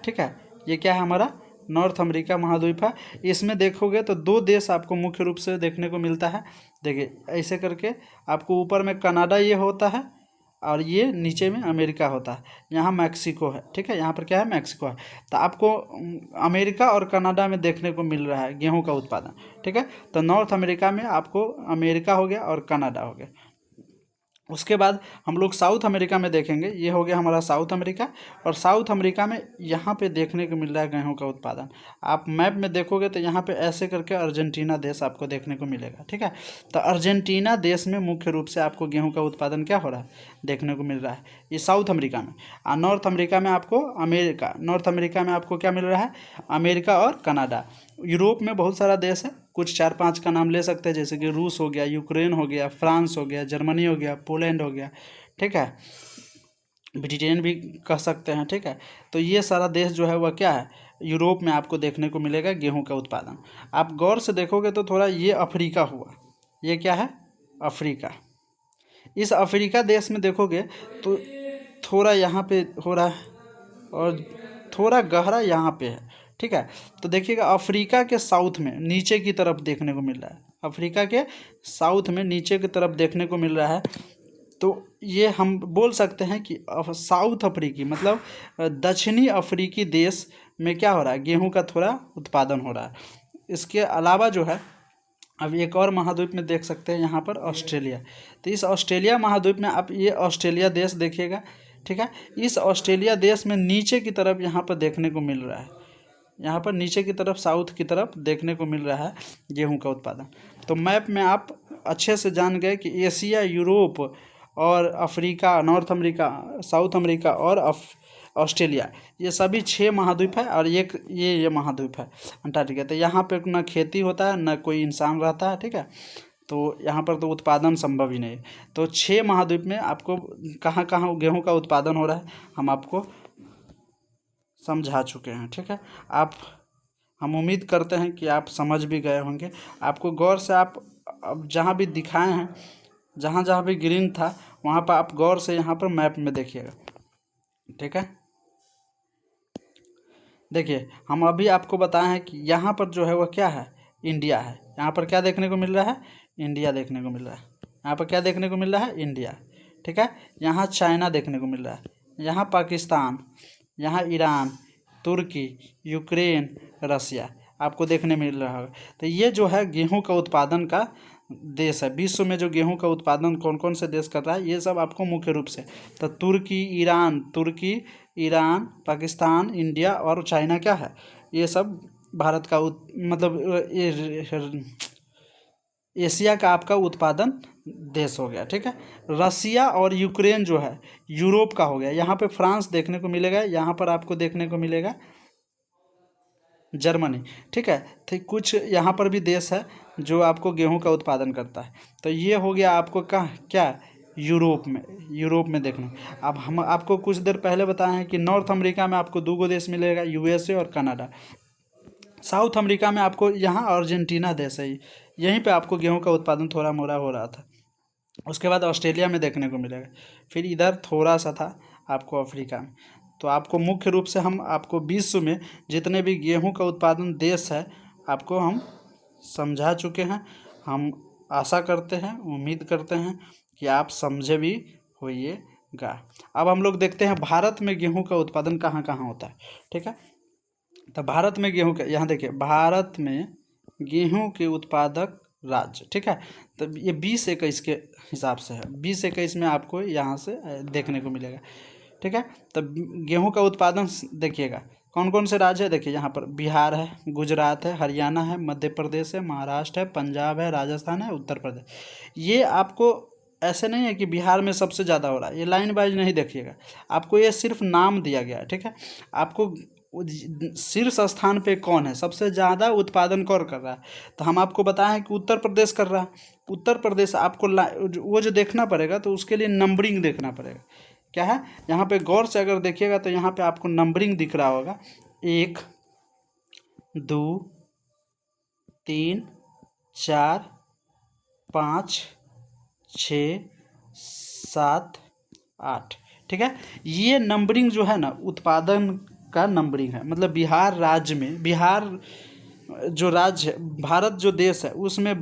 ठीक है। ये क्या है, हमारा नॉर्थ अमेरिका महाद्वीप है। इसमें देखोगे तो 2 देश आपको मुख्य रूप से देखने को मिलता है। देखिए ऐसे करके आपको ऊपर में कनाडा ये होता है और ये नीचे में अमेरिका होता है, यहाँ मैक्सिको है, ठीक है, यहाँ पर क्या है, मैक्सिको है। तो आपको अमेरिका और कनाडा में देखने को मिल रहा है गेहूं का उत्पादन, ठीक है। तो नॉर्थ अमेरिका में आपको अमेरिका हो गया और कनाडा हो गया। उसके बाद हम लोग साउथ अमेरिका में देखेंगे, ये हो गया हमारा साउथ अमेरिका, और साउथ अमेरिका में यहाँ पे देखने को मिल रहा है गेहूं का उत्पादन। आप मैप में देखोगे तो यहाँ पे ऐसे करके अर्जेंटीना देश आपको देखने को मिलेगा, ठीक है। तो अर्जेंटीना देश में मुख्य रूप से आपको गेहूं का उत्पादन क्या हो रहा है, देखने को मिल रहा है, ये साउथ अमेरिका में। और नॉर्थ अमेरिका में आपको नॉर्थ अमेरिका में आपको क्या मिल रहा है, अमेरिका और कनाडा। यूरोप में बहुत सारा देश है, कुछ 4-5 का नाम ले सकते हैं, जैसे कि रूस हो गया, यूक्रेन हो गया, फ्रांस हो गया, जर्मनी हो गया, पोलैंड हो गया, ठीक है, ब्रिटेन भी कह सकते हैं, ठीक है। तो ये सारा देश जो है वह क्या है, यूरोप में आपको देखने को मिलेगा गेहूं का उत्पादन। आप गौर से देखोगे तो थोड़ा ये अफ्रीका हुआ, ये क्या है, अफ्रीका। इस अफ्रीका देश में देखोगे तो थोड़ा यहाँ पे हो रहा है और थोड़ा गहरा यहाँ पे है, ठीक है। तो देखिएगा अफ्रीका के साउथ में नीचे की तरफ देखने को मिल रहा है, अफ्रीका के साउथ में नीचे की तरफ देखने को मिल रहा है। तो ये हम बोल सकते हैं कि साउथ अफ्रीकी मतलब दक्षिणी अफ्रीकी देश में क्या हो रहा है, गेहूं का थोड़ा उत्पादन हो रहा है। इसके अलावा जो है अब एक और महाद्वीप में देख सकते हैं यहाँ पर ऑस्ट्रेलिया। तो इस ऑस्ट्रेलिया महाद्वीप में आप ये ऑस्ट्रेलिया देश देखिएगा, ठीक है। इस ऑस्ट्रेलिया देश में नीचे की तरफ यहाँ पर देखने को मिल रहा है, यहाँ पर नीचे की तरफ साउथ की तरफ देखने को मिल रहा है गेहूं का उत्पादन। तो मैप में आप अच्छे से जान गए कि एशिया, यूरोप और Africa, north America, south America और ऑस्ट्रेलिया, ये सभी 6 महाद्वीप है और एक ये महाद्वीप है अंटार्कटिका। तो यहाँ पे ना खेती होता है, ना कोई इंसान रहता है, ठीक है। तो यहाँ पर तो उत्पादन संभव ही नहीं है। तो 6 महाद्वीप में आपको कहाँ कहाँ गेहूं का उत्पादन हो रहा है हम आपको समझा चुके हैं, ठीक है। हम उम्मीद करते हैं कि आप समझ भी गए होंगे। आपको गौर से आप अब जहाँ भी दिखाए हैं, जहाँ जहाँ भी ग्रीन था वहाँ पर आप गौर से यहाँ पर मैप में देखिएगा, ठीक है। देखिए हम अभी आपको बताए हैं कि यहाँ पर जो है वह क्या है, इंडिया है। यहाँ पर क्या देखने को मिल रहा है, इंडिया देखने को मिल रहा है। यहाँ पर क्या देखने को मिल रहा है, इंडिया, ठीक है। यहाँ चाइना देखने को मिल रहा है, यहाँ पाकिस्तान, यहाँ ईरान, तुर्की, यूक्रेन, रसिया आपको देखने मिल रहा होगा। तो ये जो है गेहूं का उत्पादन का देश है। विश्व में जो गेहूं का उत्पादन कौन कौन से देश कर रहा है, ये सब आपको मुख्य रूप से तो तुर्की, ईरान, पाकिस्तान, इंडिया और चाइना क्या है, ये सब भारत का मतलब ये एशिया का आपका उत्पादन देश हो गया, ठीक है। रसिया और यूक्रेन जो है यूरोप का हो गया। यहाँ पे फ्रांस देखने को मिलेगा, यहाँ पर आपको देखने को मिलेगा जर्मनी, ठीक है। तो कुछ यहाँ पर भी देश है जो आपको गेहूं का उत्पादन करता है। तो ये हो गया आपको क्या यूरोप में देखना। अब हम आपको कुछ देर पहले बताए हैं कि नॉर्थ अमेरिका में आपको 2 देश मिलेगा, यूएसए और कनाडा। साउथ अमेरिका में आपको यहाँ अर्जेंटीना देश है, यहीं पे आपको गेहूं का उत्पादन थोड़ा मोड़ा हो रहा था। उसके बाद ऑस्ट्रेलिया में देखने को मिलेगा, फिर इधर थोड़ा सा था आपको अफ्रीका में। तो आपको मुख्य रूप से हम आपको विश्व में जितने भी गेहूं का उत्पादन देश है आपको हम समझा चुके हैं। हम आशा करते हैं, उम्मीद करते हैं कि आप समझे भी होइएगा। अब हम लोग देखते हैं भारत में गेहूं का उत्पादन कहाँ कहाँ होता है, ठीक है। तो भारत में गेहूं का, यहाँ देखिए भारत में गेहूं के उत्पादक राज्य, ठीक है। तो ये 2021 के हिसाब से है, 2021 में आपको यहाँ से देखने को मिलेगा, ठीक है। तो गेहूं का उत्पादन देखिएगा कौन कौन से राज्य है। देखिए यहाँ पर बिहार है, गुजरात है, हरियाणा है, मध्य प्रदेश है, महाराष्ट्र है, पंजाब है, राजस्थान है, उत्तर प्रदेश। ये आपको ऐसे नहीं है कि बिहार में सबसे ज़्यादा हो रहा है, ये लाइन वाइज नहीं देखिएगा, आपको ये सिर्फ नाम दिया गया है, ठीक है। आपको शीर्ष स्थान पे कौन है, सबसे ज़्यादा उत्पादन कौन कर रहा है, तो हम आपको बताएं कि उत्तर प्रदेश कर रहा है। उत्तर प्रदेश आपको वो जो देखना पड़ेगा तो उसके लिए नंबरिंग देखना पड़ेगा। क्या है, यहाँ पे गौर से अगर देखिएगा तो यहाँ पे आपको नंबरिंग दिख रहा होगा, 1 2 3 4 5 6 7 8, ठीक है। ये नंबरिंग जो है ना उत्पादन का नंबरिंग है। मतलब बिहार राज्य में, बिहार जो राज्य है, भारत जो देश है उसमें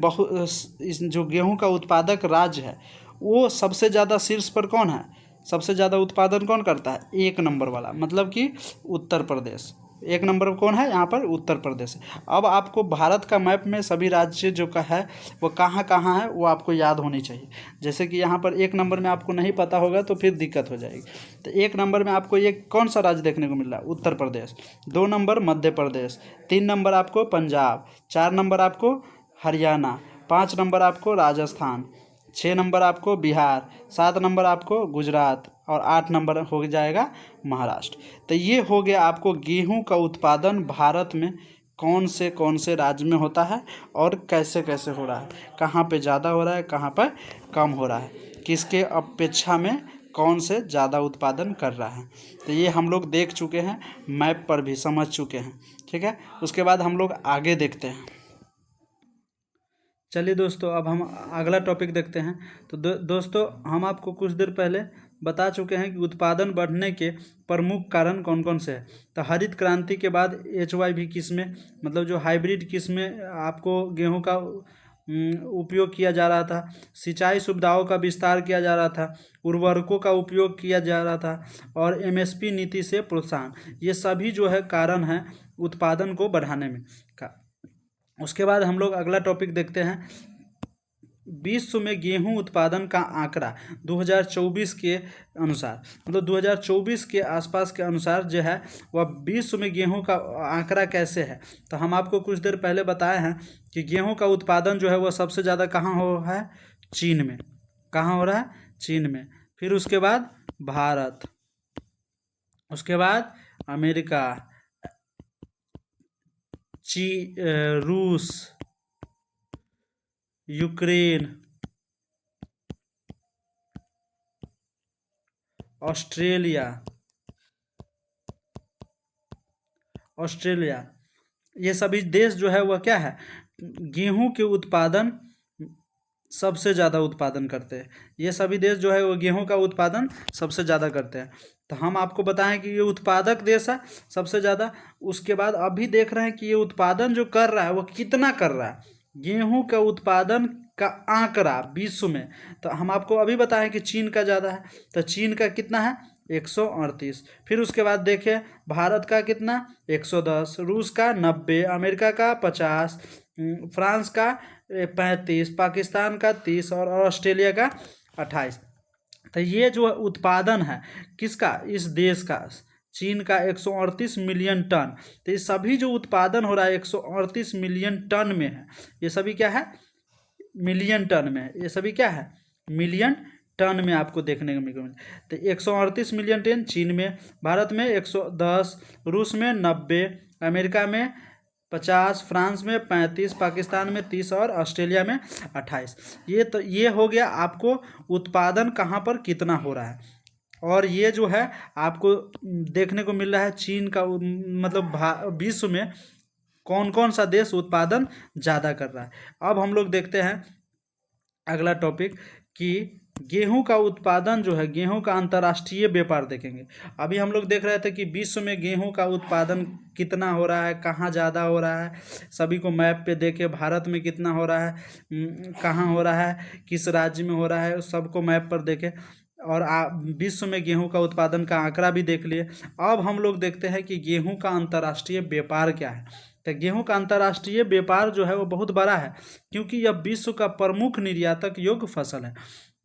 जो गेहूं का उत्पादक राज्य है वो सबसे ज़्यादा शीर्ष पर कौन है, सबसे ज़्यादा उत्पादन कौन करता है, 1 नंबर वाला, मतलब कि उत्तर प्रदेश। 1 नंबर कौन है यहाँ पर, उत्तर प्रदेश। अब आपको भारत का मैप में सभी राज्य जो का है वो कहाँ कहाँ है वो आपको याद होनी चाहिए। जैसे कि यहाँ पर 1 नंबर में आपको नहीं पता होगा तो फिर दिक्कत हो जाएगी। तो 1 नंबर में आपको ये कौन सा राज्य देखने को मिल रहा है, उत्तर प्रदेश। 2 नंबर मध्य प्रदेश, 3 नंबर आपको पंजाब, 4 नंबर आपको हरियाणा, 5 नंबर आपको राजस्थान, 6 नंबर आपको बिहार, 7 नंबर आपको गुजरात और 8 नंबर हो जाएगा महाराष्ट्र। तो ये हो गया आपको गेहूं का उत्पादन भारत में कौन से राज्य में होता है और कैसे कैसे हो रहा है, कहाँ पे ज़्यादा हो रहा है, कहाँ पर कम हो रहा है, किसके अपेक्षा में कौन से ज़्यादा उत्पादन कर रहा है। तो ये हम लोग देख चुके हैं, मैप पर भी समझ चुके हैं, ठीक है। उसके बाद हम लोग आगे देखते हैं। चलिए दोस्तों अब हम अगला टॉपिक देखते हैं। तो दोस्तों हम आपको कुछ देर पहले बता चुके हैं कि उत्पादन बढ़ने के प्रमुख कारण कौन कौन से हैं। तो हरित क्रांति के बाद HYV किस्में, मतलब जो हाइब्रिड किस्में आपको गेहूं का उपयोग किया जा रहा था, सिंचाई सुविधाओं का विस्तार किया जा रहा था, उर्वरकों का उपयोग किया जा रहा था और MSP नीति से प्रोत्साहन, ये सभी जो है कारण हैं उत्पादन को बढ़ाने में का। उसके बाद हम लोग अगला टॉपिक देखते हैं, विश्व में गेहूं उत्पादन का आंकड़ा 2024 के अनुसार, मतलब 2024 के आसपास के अनुसार जो है वह विश्व में गेहूं का आंकड़ा कैसे है। तो हम आपको कुछ देर पहले बताए हैं कि गेहूं का उत्पादन जो है वह सबसे ज़्यादा कहाँ हो रहा है, चीन में। कहाँ हो रहा है, चीन में। फिर उसके बाद भारत, उसके बाद अमेरिका, रूस, यूक्रेन, ऑस्ट्रेलिया, ये सभी देश जो है वह क्या है, गेहूं के उत्पादन सबसे ज़्यादा उत्पादन करते हैं। ये सभी देश जो है वो गेहूं का उत्पादन सबसे ज़्यादा करते हैं। तो हम आपको बताएं कि ये उत्पादक देश है सबसे ज़्यादा। उसके बाद अभी देख रहे हैं कि ये उत्पादन जो कर रहा है वो कितना कर रहा है, गेहूं का उत्पादन का आंकड़ा विश्व में। तो हम आपको अभी बताएं कि चीन का ज़्यादा है, तो चीन का कितना है, 138। फिर उसके बाद देखें भारत का कितना, 110, रूस का 90, अमेरिका का 50, फ्रांस का 35, पाकिस्तान का 30 और ऑस्ट्रेलिया का 28। तो ये जो उत्पादन है किसका, इस देश का, चीन का 138 मिलियन टन। तो ये सभी जो उत्पादन हो रहा है 138 मिलियन टन में है। ये सभी क्या है, मिलियन टन में है। ये सभी क्या है, मिलियन टन में आपको देखने को मिलेगा। तो 138 मिलियन टन चीन में, भारत में 110, रूस में 90, अमेरिका में 50, फ्रांस में 35, पाकिस्तान में 30 और ऑस्ट्रेलिया में 28। ये हो गया आपको उत्पादन कहाँ पर कितना हो रहा है। और ये जो है आपको देखने को मिल रहा है चीन का, मतलब विश्व में कौन कौन सा देश उत्पादन ज़्यादा कर रहा है। अब हम लोग देखते हैं अगला टॉपिक कि गेहूं का उत्पादन जो है, गेहूं का अंतर्राष्ट्रीय व्यापार देखेंगे। अभी हम लोग देख रहे थे कि विश्व में गेहूं का उत्पादन कितना हो रहा है, कहाँ ज़्यादा हो रहा है, सभी को मैप पे देखे, भारत में कितना हो रहा है, कहाँ हो रहा है, किस राज्य में हो रहा है, सबको मैप पर देखे और विश्व में गेहूं का उत्पादन का आंकड़ा भी देख लिए। अब हम लोग देखते हैं कि गेहूं का अंतर्राष्ट्रीय व्यापार क्या है। तो गेहूं का अंतर्राष्ट्रीय व्यापार जो है वो बहुत बड़ा है, क्योंकि यह विश्व का प्रमुख निर्यातक योग्य फसल है।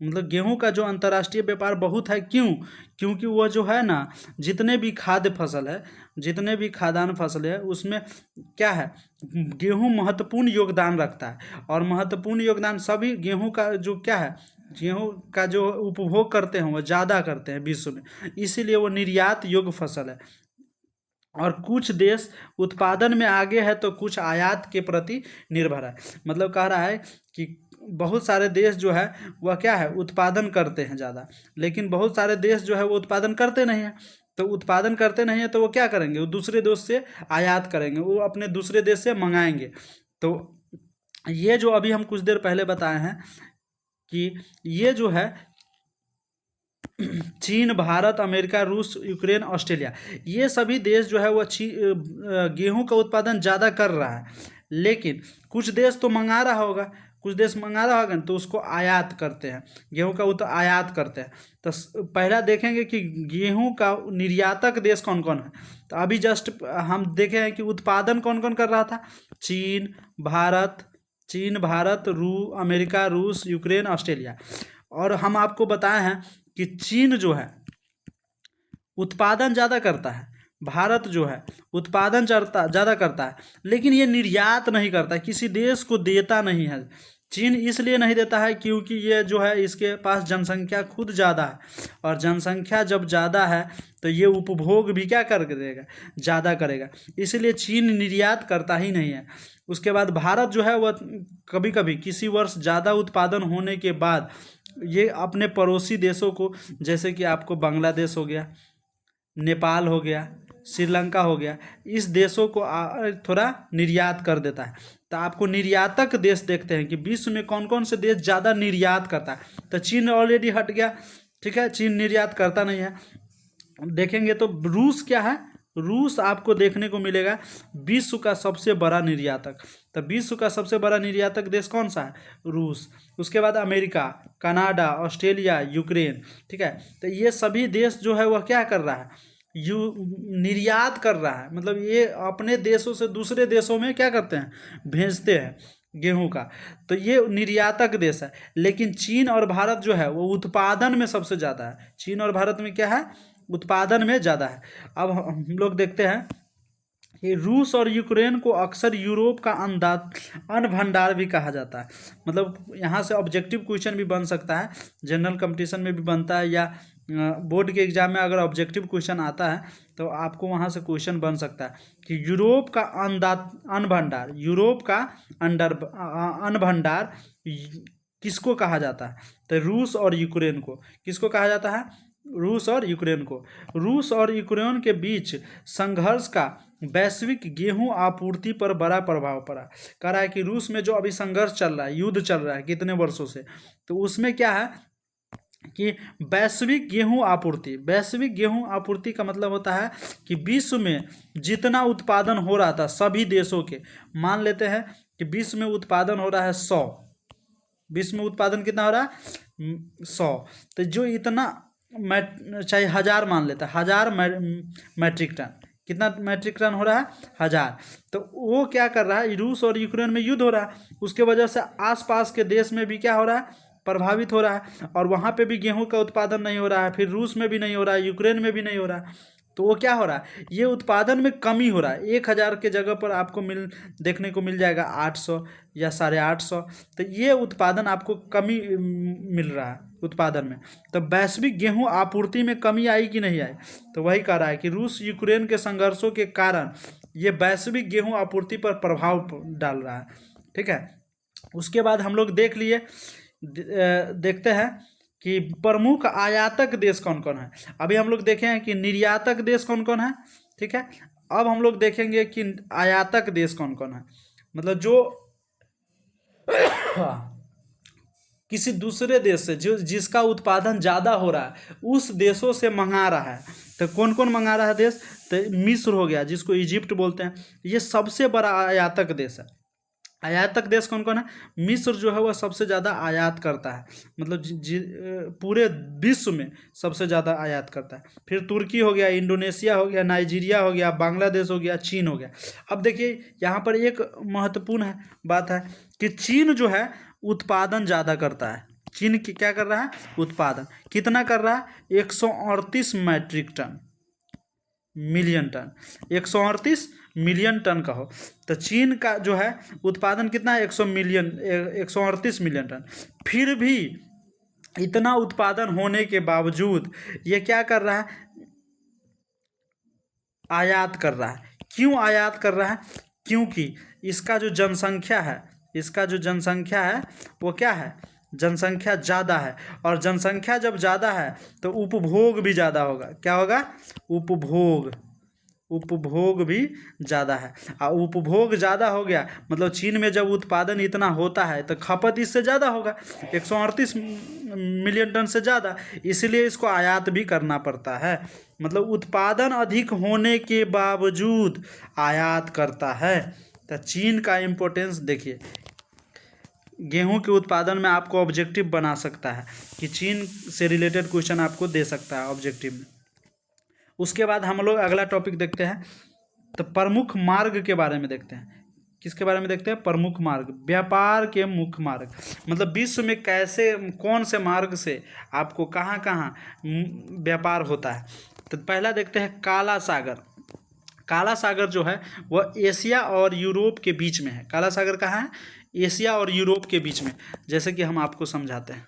मतलब गेहूं का जो अंतर्राष्ट्रीय व्यापार बहुत है, क्योंकि वह जो है ना, जितने भी खाद्य फसल है, जितने भी खाद्यान्न फसल है, उसमें क्या है, गेहूं महत्वपूर्ण योगदान रखता है। और महत्वपूर्ण योगदान सभी गेहूं का जो क्या है, गेहूं का जो उपभोग करते हैं वो ज़्यादा करते हैं विश्व में, इसीलिए वो निर्यात योग्य फसल है। और कुछ देश उत्पादन में आगे है तो कुछ आयात के प्रति निर्भर है। मतलब कह रहा है कि बहुत सारे देश जो है वह क्या है, उत्पादन करते हैं ज़्यादा, लेकिन बहुत सारे देश जो है वो उत्पादन करते नहीं हैं। तो उत्पादन करते नहीं है तो वो क्या करेंगे, वो दूसरे देश से आयात करेंगे, वो अपने दूसरे देश से मंगाएंगे। तो ये जो अभी हम कुछ देर पहले बताए हैं कि ये जो है चीन, भारत, अमेरिका, रूस, यूक्रेन, ऑस्ट्रेलिया, ये सभी देश जो है वह गेहूं का उत्पादन ज़्यादा कर रहा है। लेकिन कुछ देश तो मंगा रहा होगा, कुछ देश मंगा रहा होगा तो उसको आयात करते हैं, गेहूं का आयात करते हैं। तो पहला देखेंगे कि गेहूं का निर्यातक देश कौन कौन है। तो अभी जस्ट हम देखे हैं कि उत्पादन कौन कौन कर रहा था, चीन, भारत, अमेरिका, रूस, यूक्रेन, ऑस्ट्रेलिया। और हम आपको बताए हैं कि चीन जो है उत्पादन ज़्यादा करता है, भारत जो है उत्पादन ज़्यादा करता है, लेकिन ये निर्यात नहीं करता, किसी देश को देता नहीं है। चीन इसलिए नहीं देता है क्योंकि ये जो है इसके पास जनसंख्या खुद ज़्यादा है, और जनसंख्या जब ज़्यादा है तो ये उपभोग भी क्या कर देगा, ज़्यादा करेगा, इसलिए चीन निर्यात करता ही नहीं है। उसके बाद भारत जो है वह कभी कभी किसी वर्ष ज़्यादा उत्पादन होने के बाद ये अपने पड़ोसी देशों को, जैसे कि आपको बांग्लादेश हो गया, नेपाल हो गया, श्रीलंका हो गया, इस देशों को थोड़ा निर्यात कर देता है। तो आपको निर्यातक देश देखते हैं कि विश्व में कौन कौन से देश ज़्यादा निर्यात करता है। तो चीन ऑलरेडी हट गया, ठीक है, चीन निर्यात करता नहीं है। देखेंगे तो रूस क्या है, रूस आपको देखने को मिलेगा विश्व का सबसे बड़ा निर्यातक। तो विश्व का सबसे बड़ा निर्यातक देश कौन सा है, रूस। उसके बाद अमेरिका, कनाडा, ऑस्ट्रेलिया, यूक्रेन, ठीक है। तो ये सभी देश जो है वह क्या कर रहा है, निर्यात कर रहा है, मतलब ये अपने देशों से दूसरे देशों में क्या करते हैं, भेजते हैं गेहूं का, तो ये निर्यातक देश है। लेकिन चीन और भारत जो है वो उत्पादन में सबसे ज़्यादा है। चीन और भारत में क्या है, उत्पादन में ज़्यादा है। अब हम लोग देखते हैं कि रूस और यूक्रेन को अक्सर यूरोप का अन्न भंडार भी कहा जाता है। मतलब यहाँ से ऑब्जेक्टिव क्वेश्चन भी बन सकता है, जनरल कंपटीशन में भी बनता है, या बोर्ड के एग्जाम में अगर ऑब्जेक्टिव क्वेश्चन आता है तो आपको वहाँ से क्वेश्चन बन सकता है कि यूरोप का अन्न भंडार, यूरोप का अन्न भंडार किसको कहा जाता है, तो रूस और यूक्रेन को। किसको कहा जाता है, रूस और यूक्रेन को। रूस और यूक्रेन के बीच संघर्ष का वैश्विक गेहूं आपूर्ति पर बड़ा प्रभाव पड़ा। कह रहा है कि रूस में जो अभी संघर्ष चल रहा है, युद्ध चल रहा है कितने वर्षों से, तो उसमें क्या है कि वैश्विक गेहूं आपूर्ति, वैश्विक गेहूं आपूर्ति का मतलब होता है कि विश्व में जितना उत्पादन हो रहा था सभी देशों के, मान लेते हैं कि विश्व में उत्पादन हो रहा है 100, विश्व में उत्पादन कितना हो रहा है 100, तो जो इतना चाहे 1000 मान लेता है, 1000 मैट्रिक टन, कितना मैट्रिक टन हो रहा है 1000, तो वो क्या कर रहा है, रूस और यूक्रेन में युद्ध हो रहा है, उसके वजह से आसपास के देश में भी क्या हो रहा है, प्रभावित हो रहा है, और वहाँ पे भी गेहूं का उत्पादन नहीं हो रहा है, फिर रूस में भी नहीं हो रहा है, यूक्रेन में भी नहीं हो रहा है, तो वो क्या हो रहा है, ये उत्पादन में कमी हो रहा है। 1000 के जगह पर आपको देखने को मिल जाएगा 800 या 850, तो ये उत्पादन आपको कमी मिल रहा है उत्पादन में। तो वैश्विक गेहूं आपूर्ति में कमी आई कि नहीं आई, तो वही कह रहा है कि रूस यूक्रेन के संघर्षों के कारण ये वैश्विक गेहूं आपूर्ति पर प्रभाव डाल रहा है। ठीक है, उसके बाद हम लोग देखते हैं कि प्रमुख आयातक देश कौन कौन है। अभी हम लोग देखे हैं कि निर्यातक देश कौन कौन है, ठीक है, अब हम लोग देखेंगे कि आयातक देश कौन कौन है, मतलब जो किसी दूसरे देश से जिसका उत्पादन ज़्यादा हो रहा है उस देशों से मंगा रहा है। तो कौन कौन मंगा रहा है देश, तो मिस्र हो गया जिसको इजिप्ट बोलते हैं, ये सबसे बड़ा आयातक देश है। आयातक देश कौन कौन है, मिस्र जो है वह सबसे ज़्यादा आयात करता है, मतलब पूरे विश्व में सबसे ज़्यादा आयात करता है। फिर तुर्की हो गया, इंडोनेशिया हो गया, नाइजीरिया हो गया, बांग्लादेश हो गया, चीन हो गया। अब देखिए यहाँ पर एक महत्वपूर्ण बात है कि चीन जो है उत्पादन ज़्यादा करता है। चीन क्या कर रहा है, उत्पादन कितना कर रहा है, 138 metric ton, million ton, 138 million ton का हो, तो चीन का जो है उत्पादन कितना है, 138 मिलियन टन। फिर भी इतना उत्पादन होने के बावजूद ये क्या कर रहा है, आयात कर रहा है। क्यों आयात कर रहा है, क्योंकि इसका जो जनसंख्या है, इसका जो जनसंख्या है वो क्या है, जनसंख्या ज़्यादा है, और जनसंख्या जब ज़्यादा है तो उपभोग भी ज़्यादा होगा। क्या होगा, उपभोग भी ज़्यादा है, और उपभोग ज़्यादा हो गया मतलब चीन में जब उत्पादन इतना होता है तो खपत इससे ज़्यादा होगा, 138 मिलियन टन से ज़्यादा, इसलिए इसको आयात भी करना पड़ता है। मतलब उत्पादन अधिक होने के बावजूद आयात करता है। तो चीन का इम्पोर्टेंस देखिए, गेहूं के उत्पादन में आपको ऑब्जेक्टिव बना सकता है कि चीन से रिलेटेड क्वेश्चन आपको दे सकता है ऑब्जेक्टिव में। उसके बाद हम लोग अगला टॉपिक देखते हैं, तो प्रमुख मार्ग के बारे में देखते हैं। किसके बारे में देखते हैं, प्रमुख मार्ग, व्यापार के मुख्य मार्ग, मतलब विश्व में कैसे, कौन से मार्ग से आपको कहाँ कहाँ व्यापार होता है। तो पहला देखते हैं काला सागर। काला सागर जो है वह एशिया और यूरोप के बीच में है। काला सागर कहाँ है, एशिया और यूरोप के बीच में, जैसे कि हम आपको समझाते हैं।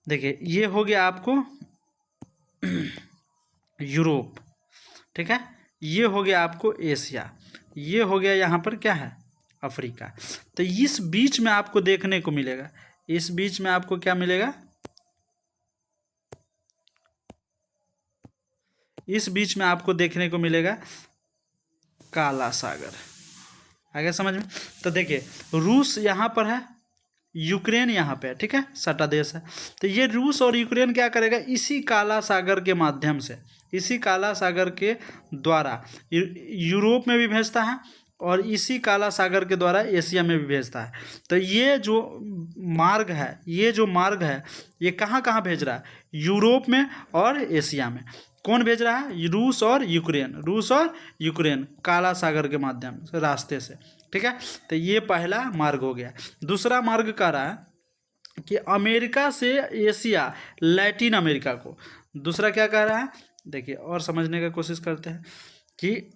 देखिए ये हो गया आपको यूरोप, ठीक है, ये हो गया आपको एशिया, ये हो गया यहाँ पर क्या है, अफ्रीका। तो इस बीच में आपको देखने को मिलेगा, इस बीच में आपको क्या मिलेगा, इस बीच में आपको देखने को मिलेगा काला सागर। आगे समझ में, तो देखिए रूस यहाँ पर है, यूक्रेन यहाँ पे है, ठीक है, सटा देश है। तो ये रूस और यूक्रेन क्या करेगा, इसी काला सागर के माध्यम से, इसी काला सागर के द्वारा यूरोप में भी भेजता है और इसी काला सागर के द्वारा एशिया में भी भेजता है। तो ये जो मार्ग है ये कहाँ कहाँ भेज रहा है? यूरोप में और एशिया में। कौन भेज रहा है? रूस और यूक्रेन काला सागर के माध्यम से, रास्ते से। ठीक है, तो ये पहला मार्ग हो गया। दूसरा मार्ग कह रहा है कि अमेरिका से एशिया, लैटिन अमेरिका को। दूसरा क्या कह रहा है? देखिए और समझने का कोशिश करते हैं कि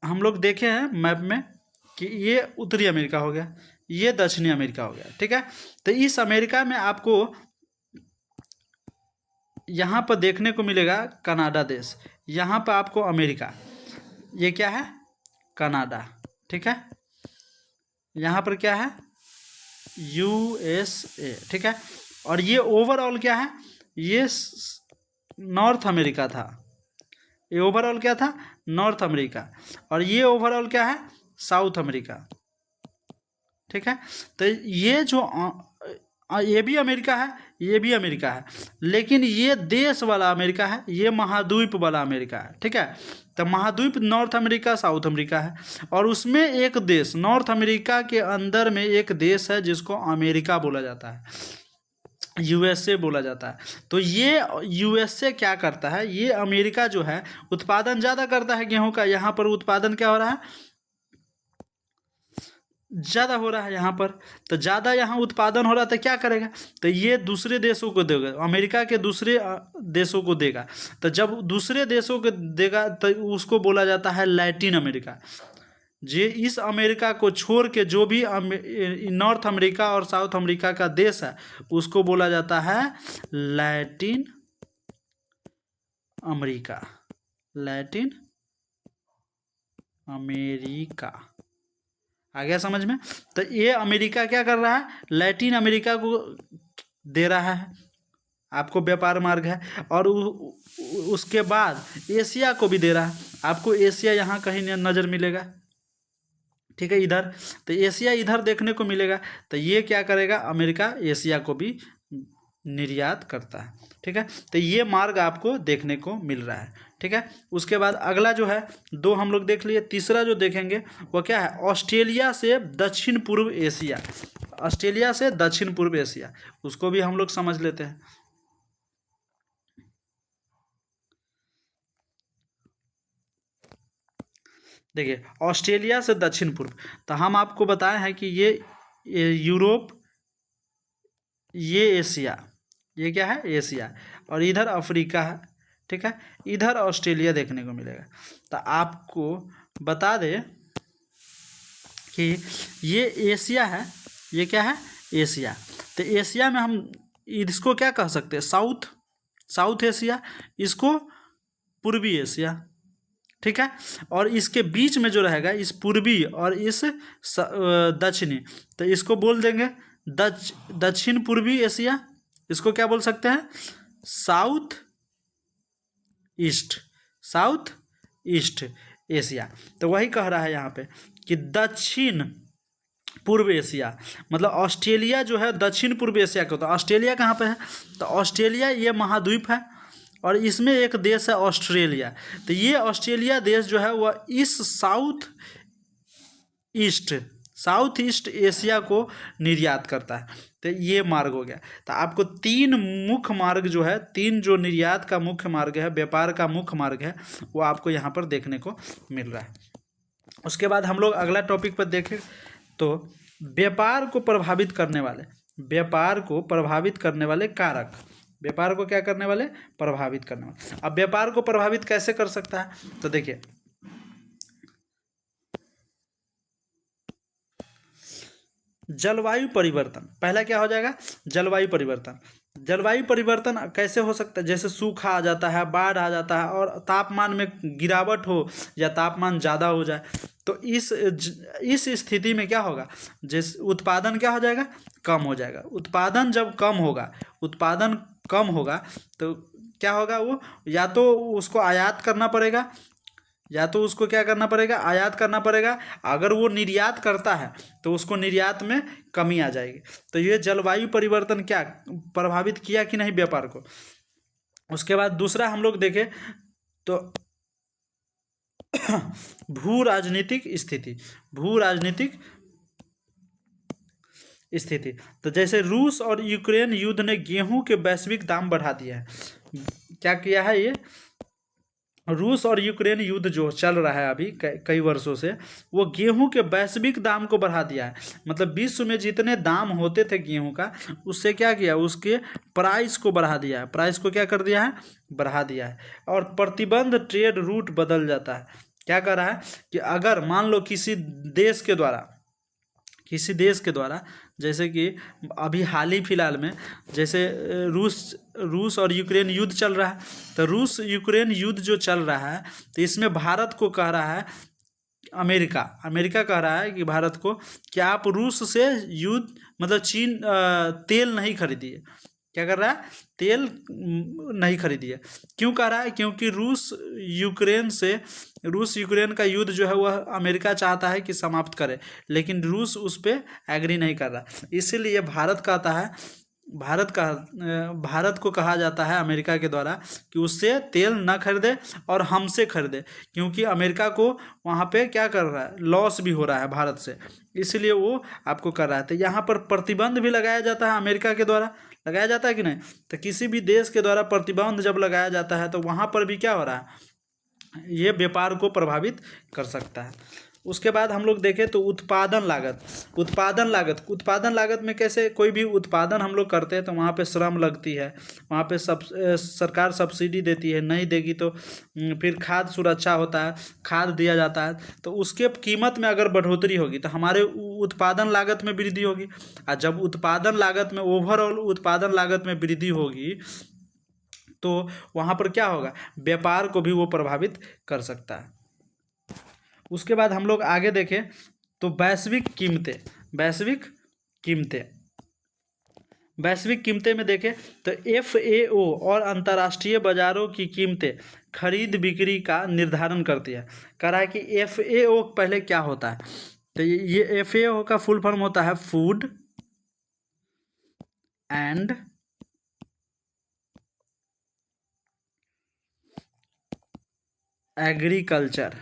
हम लोग देखे हैं मैप में कि ये उत्तरी अमेरिका हो गया, ये दक्षिणी अमेरिका हो गया। ठीक है, तो इस अमेरिका में आपको यहाँ पर देखने को मिलेगा कनाडा देश, यहाँ पर आपको अमेरिका, ये क्या है? कनाडा। ठीक है, यहाँ पर क्या है? यूएसए। ठीक है, और ये ओवरऑल क्या है? ये नॉर्थ अमेरिका था। ये ओवरऑल क्या था? North America. और ये ओवरऑल क्या है? South America. ठीक है, तो ये जो ये भी अमेरिका है, ये भी अमेरिका है, लेकिन ये देश वाला अमेरिका है, ये महाद्वीप वाला अमेरिका है। ठीक है, तो महाद्वीप नॉर्थ अमेरिका, साउथ अमेरिका है, और उसमें एक देश, नॉर्थ अमेरिका के अंदर में एक देश है जिसको अमेरिका बोला जाता है, यूएसए बोला जाता है। तो ये यूएसए क्या करता है? ये अमेरिका जो है उत्पादन ज़्यादा करता है गेहूं का। यहाँ पर उत्पादन क्या हो रहा है? ज़्यादा हो रहा है यहाँ पर। तो ज़्यादा यहाँ उत्पादन हो रहा है तो क्या करेगा? तो ये दूसरे देशों को देगा, अमेरिका के दूसरे देशों को देगा। तो जब दूसरे देशों को देगा तो उसको बोला जाता है लैटिन अमेरिका। जे इस अमेरिका को छोड़ के जो भी नॉर्थ अमेरिका और साउथ अमेरिका का देश है उसको बोला जाता है लैटिन अमेरिका। लैटिन अमेरिका आ गया समझ में? तो ये अमेरिका क्या कर रहा है? लैटिन अमेरिका को दे रहा है, आपको व्यापार मार्ग है। और उसके बाद एशिया को भी दे रहा है, आपको एशिया यहाँ कहीं नज़र मिलेगा। ठीक है, इधर तो एशिया इधर देखने को मिलेगा। तो ये क्या करेगा? अमेरिका एशिया को भी निर्यात करता है। ठीक है, तो ये मार्ग आपको देखने को मिल रहा है। ठीक है, उसके बाद अगला जो है, दो हम लोग देख लिए, तीसरा जो देखेंगे वो क्या है? ऑस्ट्रेलिया से दक्षिण पूर्व एशिया। ऑस्ट्रेलिया से दक्षिण पूर्व एशिया, उसको भी हम लोग समझ लेते हैं। देखिए ऑस्ट्रेलिया से दक्षिण पूर्व, तो हम आपको बताए हैं कि ये यूरोप, ये एशिया, ये क्या है? एशिया, और इधर अफ्रीका है। ठीक है, इधर ऑस्ट्रेलिया देखने को मिलेगा। तो आपको बता दें कि ये एशिया है, ये क्या है? एशिया। तो एशिया में हम इसको क्या कह सकते हैं? साउथ एशिया, इसको पूर्वी एशिया। ठीक है, और इसके बीच में जो रहेगा, इस पूर्वी और इस दक्षिणी, तो इसको बोल देंगे दक्षिण पूर्वी एशिया। इसको क्या बोल सकते हैं? South east Asia. तो वही कह रहा है यहाँ पे कि दक्षिण पूर्व एशिया, मतलब ऑस्ट्रेलिया जो है दक्षिण पूर्व एशिया का। तो ऑस्ट्रेलिया कहाँ पे है? तो ऑस्ट्रेलिया ये महाद्वीप है, और इसमें एक देश है ऑस्ट्रेलिया। तो ये ऑस्ट्रेलिया देश जो है वह इस साउथ ईस्ट एशिया को निर्यात करता है। तो ये मार्ग हो गया। तो आपको तीन मुख्य मार्ग जो है, तीन जो निर्यात का मुख्य मार्ग है, व्यापार का मुख्य मार्ग है, वो आपको यहाँ पर देखने को मिल रहा है। उसके बाद हम लोग अगला टॉपिक पर देखें तो व्यापार को प्रभावित करने वाले कारक, व्यापार को क्या करने वाले? प्रभावित करने वाले। अब व्यापार को प्रभावित कैसे कर सकता है? तो देखिए जलवायु परिवर्तन, पहला क्या हो जाएगा? जलवायु परिवर्तन। जलवायु परिवर्तन कैसे हो सकता है? जैसे सूखा आ जाता है, बाढ़ आ जाता है, और तापमान में गिरावट हो या तापमान ज़्यादा हो जाए, तो इस स्थिति में क्या होगा? जैसे उत्पादन क्या हो जाएगा? कम हो जाएगा। उत्पादन जब कम होगा तो क्या होगा? वो या तो उसको आयात करना पड़ेगा, या तो उसको क्या करना पड़ेगा? आयात करना पड़ेगा। अगर वो निर्यात करता है तो उसको निर्यात में कमी आ जाएगी। तो ये जलवायु परिवर्तन क्या प्रभावित किया कि नहीं व्यापार को? उसके बाद दूसरा हम लोग देखें तो भू राजनीतिक स्थिति, भू राजनीतिक स्थिति। तो जैसे रूस और यूक्रेन युद्ध ने गेहूं के वैश्विक दाम बढ़ा दिया है। क्या किया है ये? रूस और यूक्रेन युद्ध जो चल रहा है अभी कई वर्षों से, वो गेहूं के वैश्विक दाम को बढ़ा दिया है। मतलब विश्व में जितने दाम होते थे गेहूं का, उससे क्या किया, उसके प्राइस को बढ़ा दिया है। प्राइस को क्या कर दिया है? बढ़ा दिया है। और प्रतिबंध ट्रेड रूट बदल जाता है। क्या कर रहा है कि अगर मान लो किसी देश के द्वारा जैसे कि अभी हाल ही फिलहाल में जैसे रूस और यूक्रेन युद्ध चल रहा है, तो रूस यूक्रेन युद्ध जो चल रहा है, तो इसमें भारत को कह रहा है अमेरिका अमेरिका कह रहा है कि भारत को कि आप रूस से युद्ध मतलब चीन तेल नहीं खरीदिए। क्या कर रहा है? तेल नहीं खरीदिए। क्यों कह रहा है? क्योंकि रूस यूक्रेन का युद्ध जो है वह अमेरिका चाहता है कि समाप्त करे, लेकिन रूस उस पर एग्री नहीं कर रहा। इसीलिए भारत को कहा जाता है अमेरिका के द्वारा कि उससे तेल न खरीदे और हमसे खरीदे, क्योंकि अमेरिका को वहाँ पे क्या कर रहा है, लॉस भी हो रहा है भारत से, इसलिए वो आपको कर रहा है। तो यहाँ पर प्रतिबंध भी लगाया जाता है, अमेरिका के द्वारा लगाया जाता है कि नहीं? तो किसी भी देश के द्वारा प्रतिबंध जब लगाया जाता है तो वहाँ पर भी क्या हो रहा है, ये व्यापार को प्रभावित कर सकता है। उसके बाद हम लोग देखें तो उत्पादन लागत में कैसे, कोई भी उत्पादन हम लोग करते हैं तो वहाँ पे श्रम लगती है, वहाँ पे सरकार सब्सिडी देती है, नहीं देगी तो फिर खाद्य सुरक्षा होता है, खाद दिया जाता है, तो उसके कीमत में अगर बढ़ोतरी होगी तो हमारे उत्पादन लागत में वृद्धि होगी। और जब ओवरऑल उत्पादन लागत में वृद्धि होगी तो वहाँ पर क्या होगा, व्यापार को भी वो प्रभावित कर सकता है। उसके बाद हम लोग आगे देखें तो वैश्विक कीमतें में देखें तो FAO और अंतर्राष्ट्रीय बाजारों की कीमतें खरीद बिक्री का निर्धारण करती है। कह रहा है कि FAO पहले क्या होता है, तो ये FAO का फुल फॉर्म होता है food and agriculture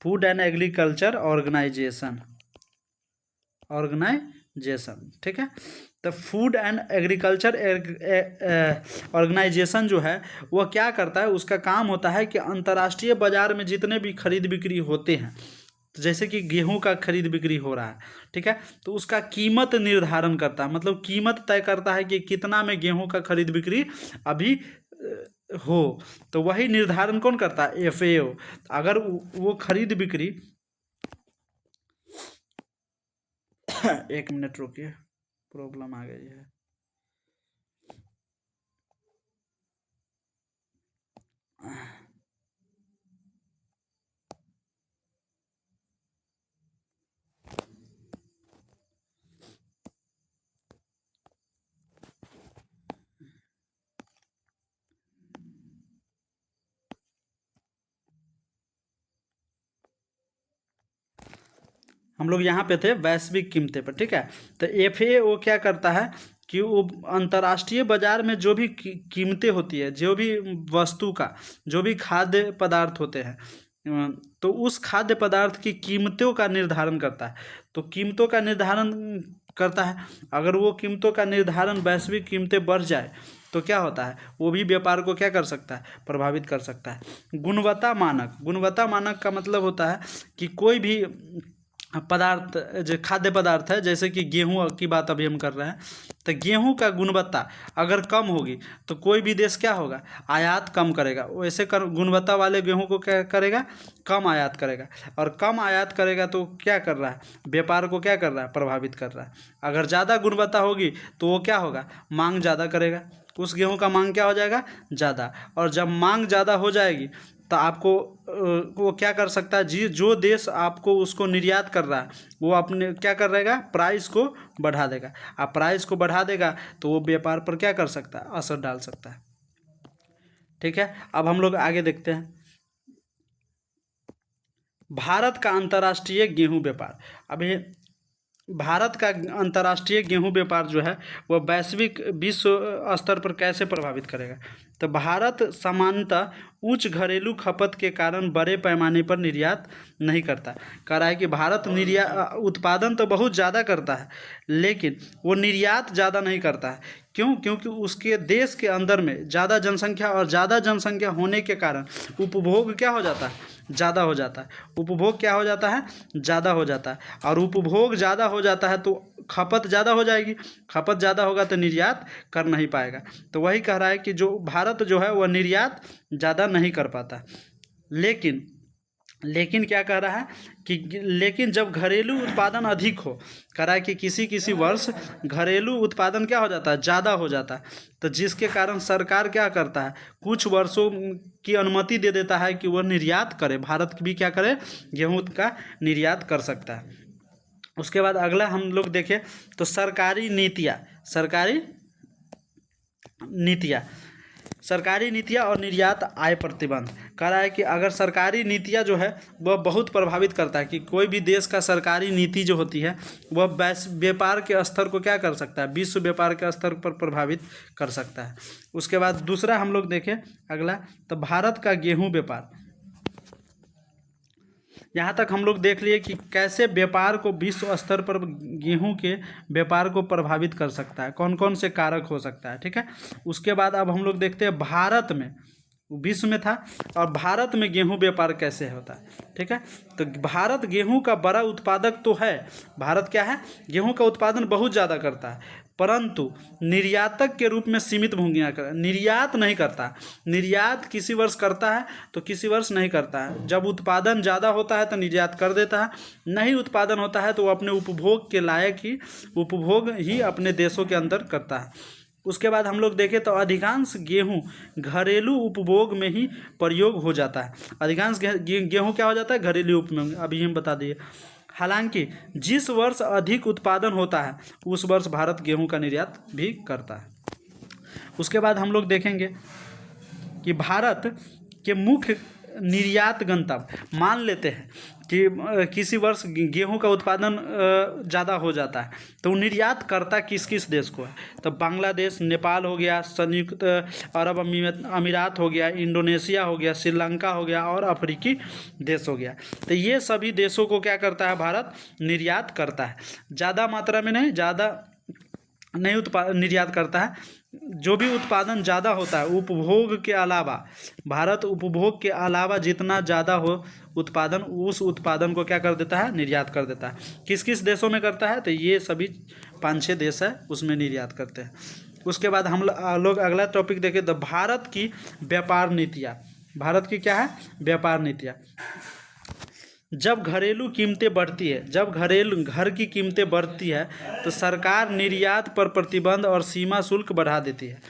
food and agriculture organization, ठीक है। तो फूड एंड एग्रीकल्चर ऑर्गेनाइजेशन जो है वह क्या करता है, उसका काम होता है कि अंतर्राष्ट्रीय बाजार में जितने भी खरीद बिक्री होते हैं, तो जैसे कि गेहूं का खरीद बिक्री हो रहा है, ठीक है, तो उसका कीमत निर्धारण करता है, मतलब कीमत तय करता है कि कितना में गेहूं का खरीद बिक्री अभी हो, तो वही निर्धारण कौन करता है? FAO। अगर वो खरीद बिक्री एक मिनट रुकिए, प्रॉब्लम आ गई है। हम लोग यहाँ पे थे वैश्विक कीमतें पर, ठीक है। तो FAO क्या करता है कि वो अंतर्राष्ट्रीय बाजार में जो भी कीमतें होती है, जो भी वस्तु का, जो भी खाद्य पदार्थ होते हैं, तो उस खाद्य पदार्थ की कीमतों का निर्धारण करता है। तो कीमतों का निर्धारण करता है, अगर वो कीमतों का निर्धारण वैश्विक कीमतें बढ़ जाए तो क्या होता है, वो भी व्यापार को क्या कर सकता है, प्रभावित कर सकता है। गुणवत्ता मानक का मतलब होता है कि कोई भी पदार्थ, जो खाद्य पदार्थ है, जैसे कि गेहूं की बात अभी हम कर रहे हैं, तो गेहूं का गुणवत्ता अगर कम होगी तो कोई भी देश क्या होगा, आयात कम करेगा। वैसे गुणवत्ता वाले गेहूं को क्या करेगा, कम आयात करेगा, और कम आयात करेगा तो क्या कर रहा है, व्यापार को क्या कर रहा है, प्रभावित कर रहा है। अगर ज़्यादा गुणवत्ता होगी तो वो क्या होगा, मांग ज़्यादा करेगा, उस गेहूं का मांग क्या हो जाएगा, ज़्यादा, और जब मांग ज़्यादा हो जाएगी तो आपको वो क्या कर सकता है, जो देश आपको उसको निर्यात कर रहा है वो अपने क्या कर रहेगा, प्राइस को बढ़ा देगा। आप प्राइस को बढ़ा देगा तो वो व्यापार पर क्या कर सकता है, असर डाल सकता है, ठीक है। अब हम लोग आगे देखते हैं भारत का अंतर्राष्ट्रीय गेहूं व्यापार। अभी भारत का अंतर्राष्ट्रीय गेहूं व्यापार जो है वह वैश्विक विश्व स्तर पर कैसे प्रभावित करेगा। तो भारत सामान्यतः उच्च घरेलू खपत के कारण बड़े पैमाने पर निर्यात नहीं करता। कह रहा है कि भारत उत्पादन तो बहुत ज़्यादा करता है, लेकिन वो निर्यात ज़्यादा नहीं करता है। क्यों? क्योंकि उसके देश के अंदर में ज़्यादा जनसंख्या, और ज़्यादा जनसंख्या होने के कारण उपभोग क्या हो जाता है, ज़्यादा हो जाता है। उपभोग क्या हो जाता है, ज़्यादा हो जाता है। और उपभोग ज़्यादा हो जाता है तो खपत ज़्यादा हो जाएगी, खपत ज़्यादा होगा तो निर्यात कर नहीं पाएगा। तो वही कह रहा है कि जो भारत जो है वह निर्यात ज़्यादा नहीं कर पाता। लेकिन क्या कह रहा है कि लेकिन जब घरेलू उत्पादन अधिक हो, कह रहा है कि किसी वर्ष घरेलू उत्पादन क्या हो जाता है, ज़्यादा हो जाता है। तो जिसके कारण सरकार क्या करता है, कुछ वर्षों की अनुमति दे देता है कि वह निर्यात करे, भारत भी क्या करे, गेहूँ का निर्यात कर सकता है। उसके बाद अगला हम लोग देखें तो सरकारी नीतियाँ और निर्यात आय प्रतिबंध। कह रहा है कि अगर सरकारी नीतियाँ जो है वह बहुत प्रभावित करता है, कि कोई भी देश का सरकारी नीति जो होती है वह व्यापार के स्तर को क्या कर सकता है, विश्व व्यापार के स्तर पर प्रभावित कर सकता है। उसके बाद दूसरा हम लोग देखें अगला, तो भारत का गेहूँ व्यापार। यहाँ तक हम लोग देख लिए कि कैसे व्यापार को विश्व स्तर पर गेहूं के व्यापार को प्रभावित कर सकता है, कौन कौन से कारक हो सकता है। ठीक है, उसके बाद अब हम लोग देखते हैं भारत में, विश्व में था और भारत में गेहूं व्यापार कैसे होता है। ठीक है, तो भारत गेहूं का बड़ा उत्पादक तो है, भारत क्या है, गेहूं का उत्पादन बहुत ज़्यादा करता है, परंतु निर्यातक के रूप में सीमित भूमिका कर, निर्यात नहीं करता। निर्यात किसी वर्ष करता है तो किसी वर्ष नहीं करता है। जब उत्पादन ज़्यादा होता है तो निर्यात कर देता है, नहीं उत्पादन होता है तो वो अपने उपभोग के लायक ही उपभोग ही अपने देशों के अंदर करता है। उसके बाद हम लोग देखें तो अधिकांश गेहूं घरेलू उपभोग में ही प्रयोग हो जाता है। अधिकांश गेहूं क्या हो जाता है, घरेलू उपभोग, अभी हम बता दिए। हालांकि जिस वर्ष अधिक उत्पादन होता है उस वर्ष भारत गेहूं का निर्यात भी करता है। उसके बाद हम लोग देखेंगे कि भारत के मुख्य निर्यात गंतव्य, मान लेते हैं कि किसी वर्ष गेहूं का उत्पादन ज़्यादा हो जाता है तो निर्यात करता किस किस देश को है, तो बांग्लादेश, नेपाल हो गया, संयुक्त अरब अमीरात हो गया, इंडोनेशिया हो गया, श्रीलंका हो गया और अफ्रीकी देश हो गया। तो ये सभी देशों को क्या करता है, भारत निर्यात करता है। ज़्यादा मात्रा में नहीं, ज़्यादा नहीं निर्यात करता है। जो भी उत्पादन ज़्यादा होता है उपभोग के अलावा, भारत उपभोग के अलावा जितना ज़्यादा हो उत्पादन, उस उत्पादन को क्या कर देता है, निर्यात कर देता है। किस किस देशों में करता है, तो ये सभी 5-6 देश है उसमें निर्यात करते हैं। उसके बाद हम लोग अगला टॉपिक देखें तो भारत की व्यापार नीतियाँ। भारत की क्या है, व्यापार नीतियाँ। जब घरेलू कीमतें बढ़ती है, जब घर की कीमतें बढ़ती है तो सरकार निर्यात पर प्रतिबंध और सीमा शुल्क बढ़ा देती है।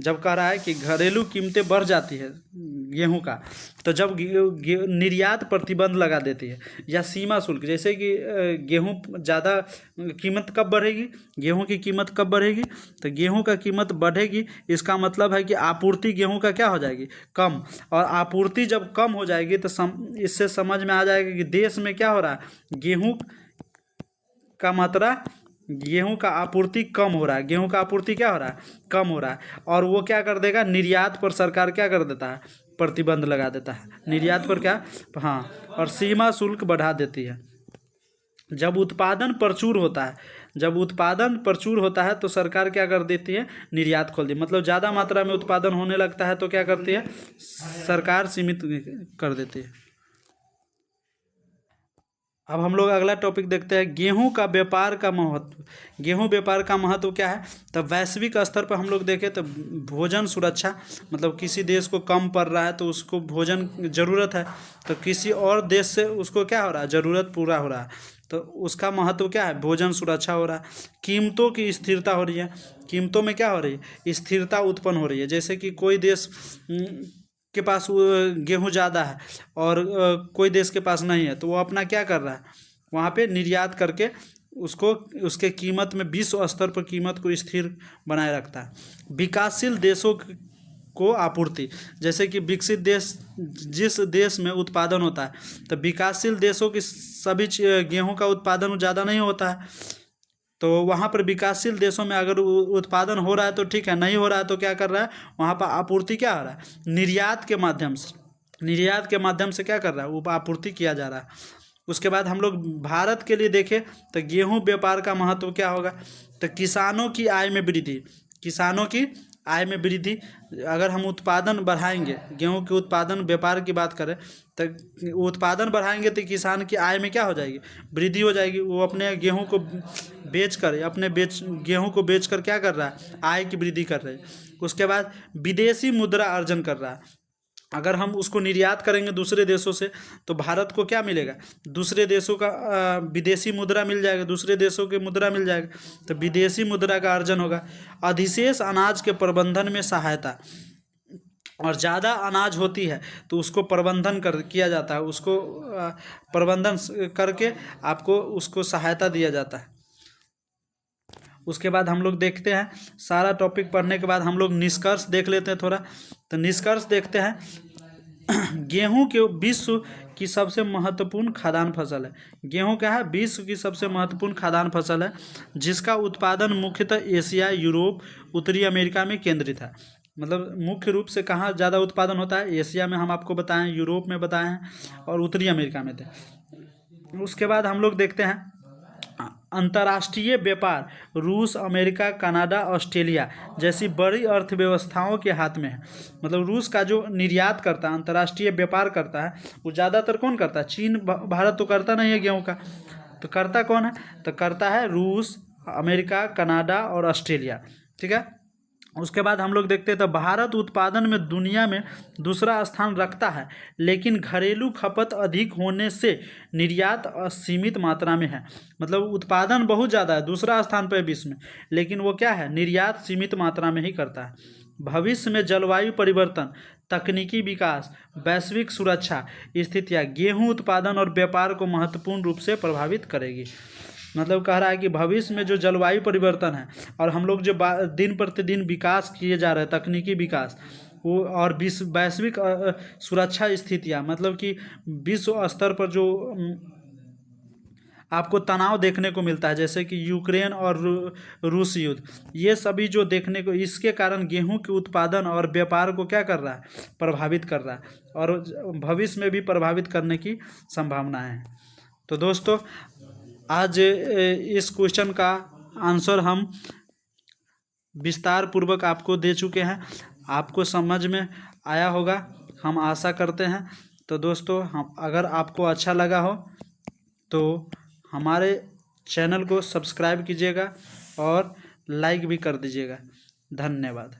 जब कह रहा है कि घरेलू कीमतें बढ़ जाती है गेहूं का, तो जब निर्यात प्रतिबंध लगा देती है या सीमा शुल्क, जैसे कि गेहूं ज़्यादा कीमत कब बढ़ेगी, गेहूं की कीमत कब बढ़ेगी, तो गेहूं का कीमत बढ़ेगी, इसका मतलब है कि आपूर्ति गेहूं का क्या हो जाएगी, कम। और आपूर्ति जब कम हो जाएगी तो इससे समझ में आ जाएगा कि देश में क्या हो रहा है, गेहूं का मात्रा, गेहूं का आपूर्ति कम हो रहा है, गेहूं का आपूर्ति क्या हो रहा है, कम हो रहा है। और वो क्या कर देगा, निर्यात पर सरकार क्या कर देता है, प्रतिबंध लगा देता है, निर्यात पर क्या, हाँ, और सीमा शुल्क बढ़ा देती है। जब उत्पादन प्रचुर होता है तो सरकार क्या कर देती है, निर्यात खोल दी, मतलब ज़्यादा मात्रा में उत्पादन होने लगता है तो क्या करती है, सरकार सीमित कर देती है। अब हम लोग अगला टॉपिक देखते हैं, गेहूं का व्यापार का महत्व। गेहूं व्यापार का महत्व क्या है, तो वैश्विक स्तर पर हम लोग देखें तो भोजन सुरक्षा, मतलब किसी देश को कम पड़ रहा है तो उसको भोजन ज़रूरत है, तो किसी और देश से उसको क्या हो रहा है, ज़रूरत पूरा हो रहा है, तो उसका महत्व क्या है, भोजन सुरक्षा हो रहा है। कीमतों की स्थिरता हो रही है, कीमतों में क्या हो रही है, स्थिरता उत्पन्न हो रही है। जैसे कि कोई देश के पास गेहूं ज़्यादा है और कोई देश के पास नहीं है, तो वो अपना क्या कर रहा है, वहाँ पे निर्यात करके उसको, उसके कीमत में विश्व स्तर पर कीमत को स्थिर बनाए रखता है। विकासशील देशों को आपूर्ति, जैसे कि विकसित देश जिस देश में उत्पादन होता है, तो विकासशील देशों की सभी गेहूं का उत्पादन ज़्यादा नहीं होता है, तो वहाँ पर विकासशील देशों में अगर उत्पादन हो रहा है तो ठीक है, नहीं हो रहा है तो क्या कर रहा है, वहाँ पर आपूर्ति क्या हो रहा है, निर्यात के माध्यम से, निर्यात के माध्यम से क्या कर रहा है, वो आपूर्ति किया जा रहा है। उसके बाद हम लोग भारत के लिए देखें तो गेहूं व्यापार का महत्व क्या होगा, तो किसानों की आय में वृद्धि, किसानों की आय में वृद्धि। अगर हम उत्पादन बढ़ाएंगे, गेहूं के उत्पादन व्यापार की बात करें तो उत्पादन बढ़ाएंगे तो किसान की आय में क्या हो जाएगी, वृद्धि हो जाएगी। वो अपने गेहूं को बेच कर, गेहूं को बेच कर क्या कर रहा है, आय की वृद्धि कर रहा है। उसके बाद विदेशी मुद्रा अर्जन कर रहा है। अगर हम उसको निर्यात करेंगे दूसरे देशों से तो भारत को क्या मिलेगा, दूसरे देशों का विदेशी मुद्रा मिल जाएगा, दूसरे देशों की मुद्रा मिल जाएगा, तो विदेशी मुद्रा का अर्जन होगा। अधिशेष अनाज के प्रबंधन में सहायता, और ज़्यादा अनाज होती है तो उसको प्रबंधन किया जाता है, उसको प्रबंधन करके आपको उसको सहायता दिया जाता है। उसके बाद हम लोग देखते हैं, सारा टॉपिक पढ़ने के बाद हम लोग निष्कर्ष देख लेते हैं थोड़ा। तो निष्कर्ष देखते हैं। गेहूं के विश्व की सबसे महत्वपूर्ण खाद्यान्न फसल है। गेहूं क्या है, विश्व की सबसे महत्वपूर्ण खाद्यान्न फसल है, जिसका उत्पादन मुख्यतः एशिया, यूरोप, उत्तरी अमेरिका में केंद्रित है। मतलब मुख्य रूप से कहाँ ज़्यादा उत्पादन होता है, एशिया में हम आपको बताएं, यूरोप में बताए हैं और उत्तरी अमेरिका में थे। उसके बाद हम लोग देखते हैं अंतर्राष्ट्रीय व्यापार रूस, अमेरिका, कनाडा, ऑस्ट्रेलिया जैसी बड़ी अर्थव्यवस्थाओं के हाथ में है। मतलब रूस का जो निर्यात करता है, अंतर्राष्ट्रीय व्यापार करता है, वो ज़्यादातर कौन करता है, चीन। भारत तो करता नहीं है गेहूं का, तो करता कौन है, तो करता है रूस, अमेरिका, कनाडा और ऑस्ट्रेलिया। ठीक है। उसके बाद हम लोग देखते हैं तो भारत उत्पादन में दुनिया में दूसरा स्थान रखता है, लेकिन घरेलू खपत अधिक होने से निर्यात सीमित मात्रा में है। मतलब उत्पादन बहुत ज़्यादा है, दूसरा स्थान पर विश्व में, लेकिन वो क्या है, निर्यात सीमित मात्रा में ही करता है। भविष्य में जलवायु परिवर्तन, तकनीकी विकास, वैश्विक सुरक्षा स्थितियाँ गेहूँ उत्पादन और व्यापार को महत्वपूर्ण रूप से प्रभावित करेगी। मतलब कह रहा है कि भविष्य में जो जलवायु परिवर्तन है और हम लोग जो दिन प्रतिदिन विकास किए जा रहे हैं, तकनीकी विकास, वो और वैश्विक सुरक्षा स्थितियाँ, मतलब कि विश्व स्तर पर जो आपको तनाव देखने को मिलता है, जैसे कि यूक्रेन और रूस युद्ध, ये सभी जो देखने को, इसके कारण गेहूं के उत्पादन और व्यापार को क्या कर रहा है, प्रभावित कर रहा है और भविष्य में भी प्रभावित करने की संभावना है। तो दोस्तों, आज इस क्वेश्चन का आंसर हम विस्तार पूर्वक आपको दे चुके हैं, आपको समझ में आया होगा, हम आशा करते हैं। तो दोस्तों, हम अगर आपको अच्छा लगा हो तो हमारे चैनल को सब्सक्राइब कीजिएगा और लाइक भी कर दीजिएगा। धन्यवाद।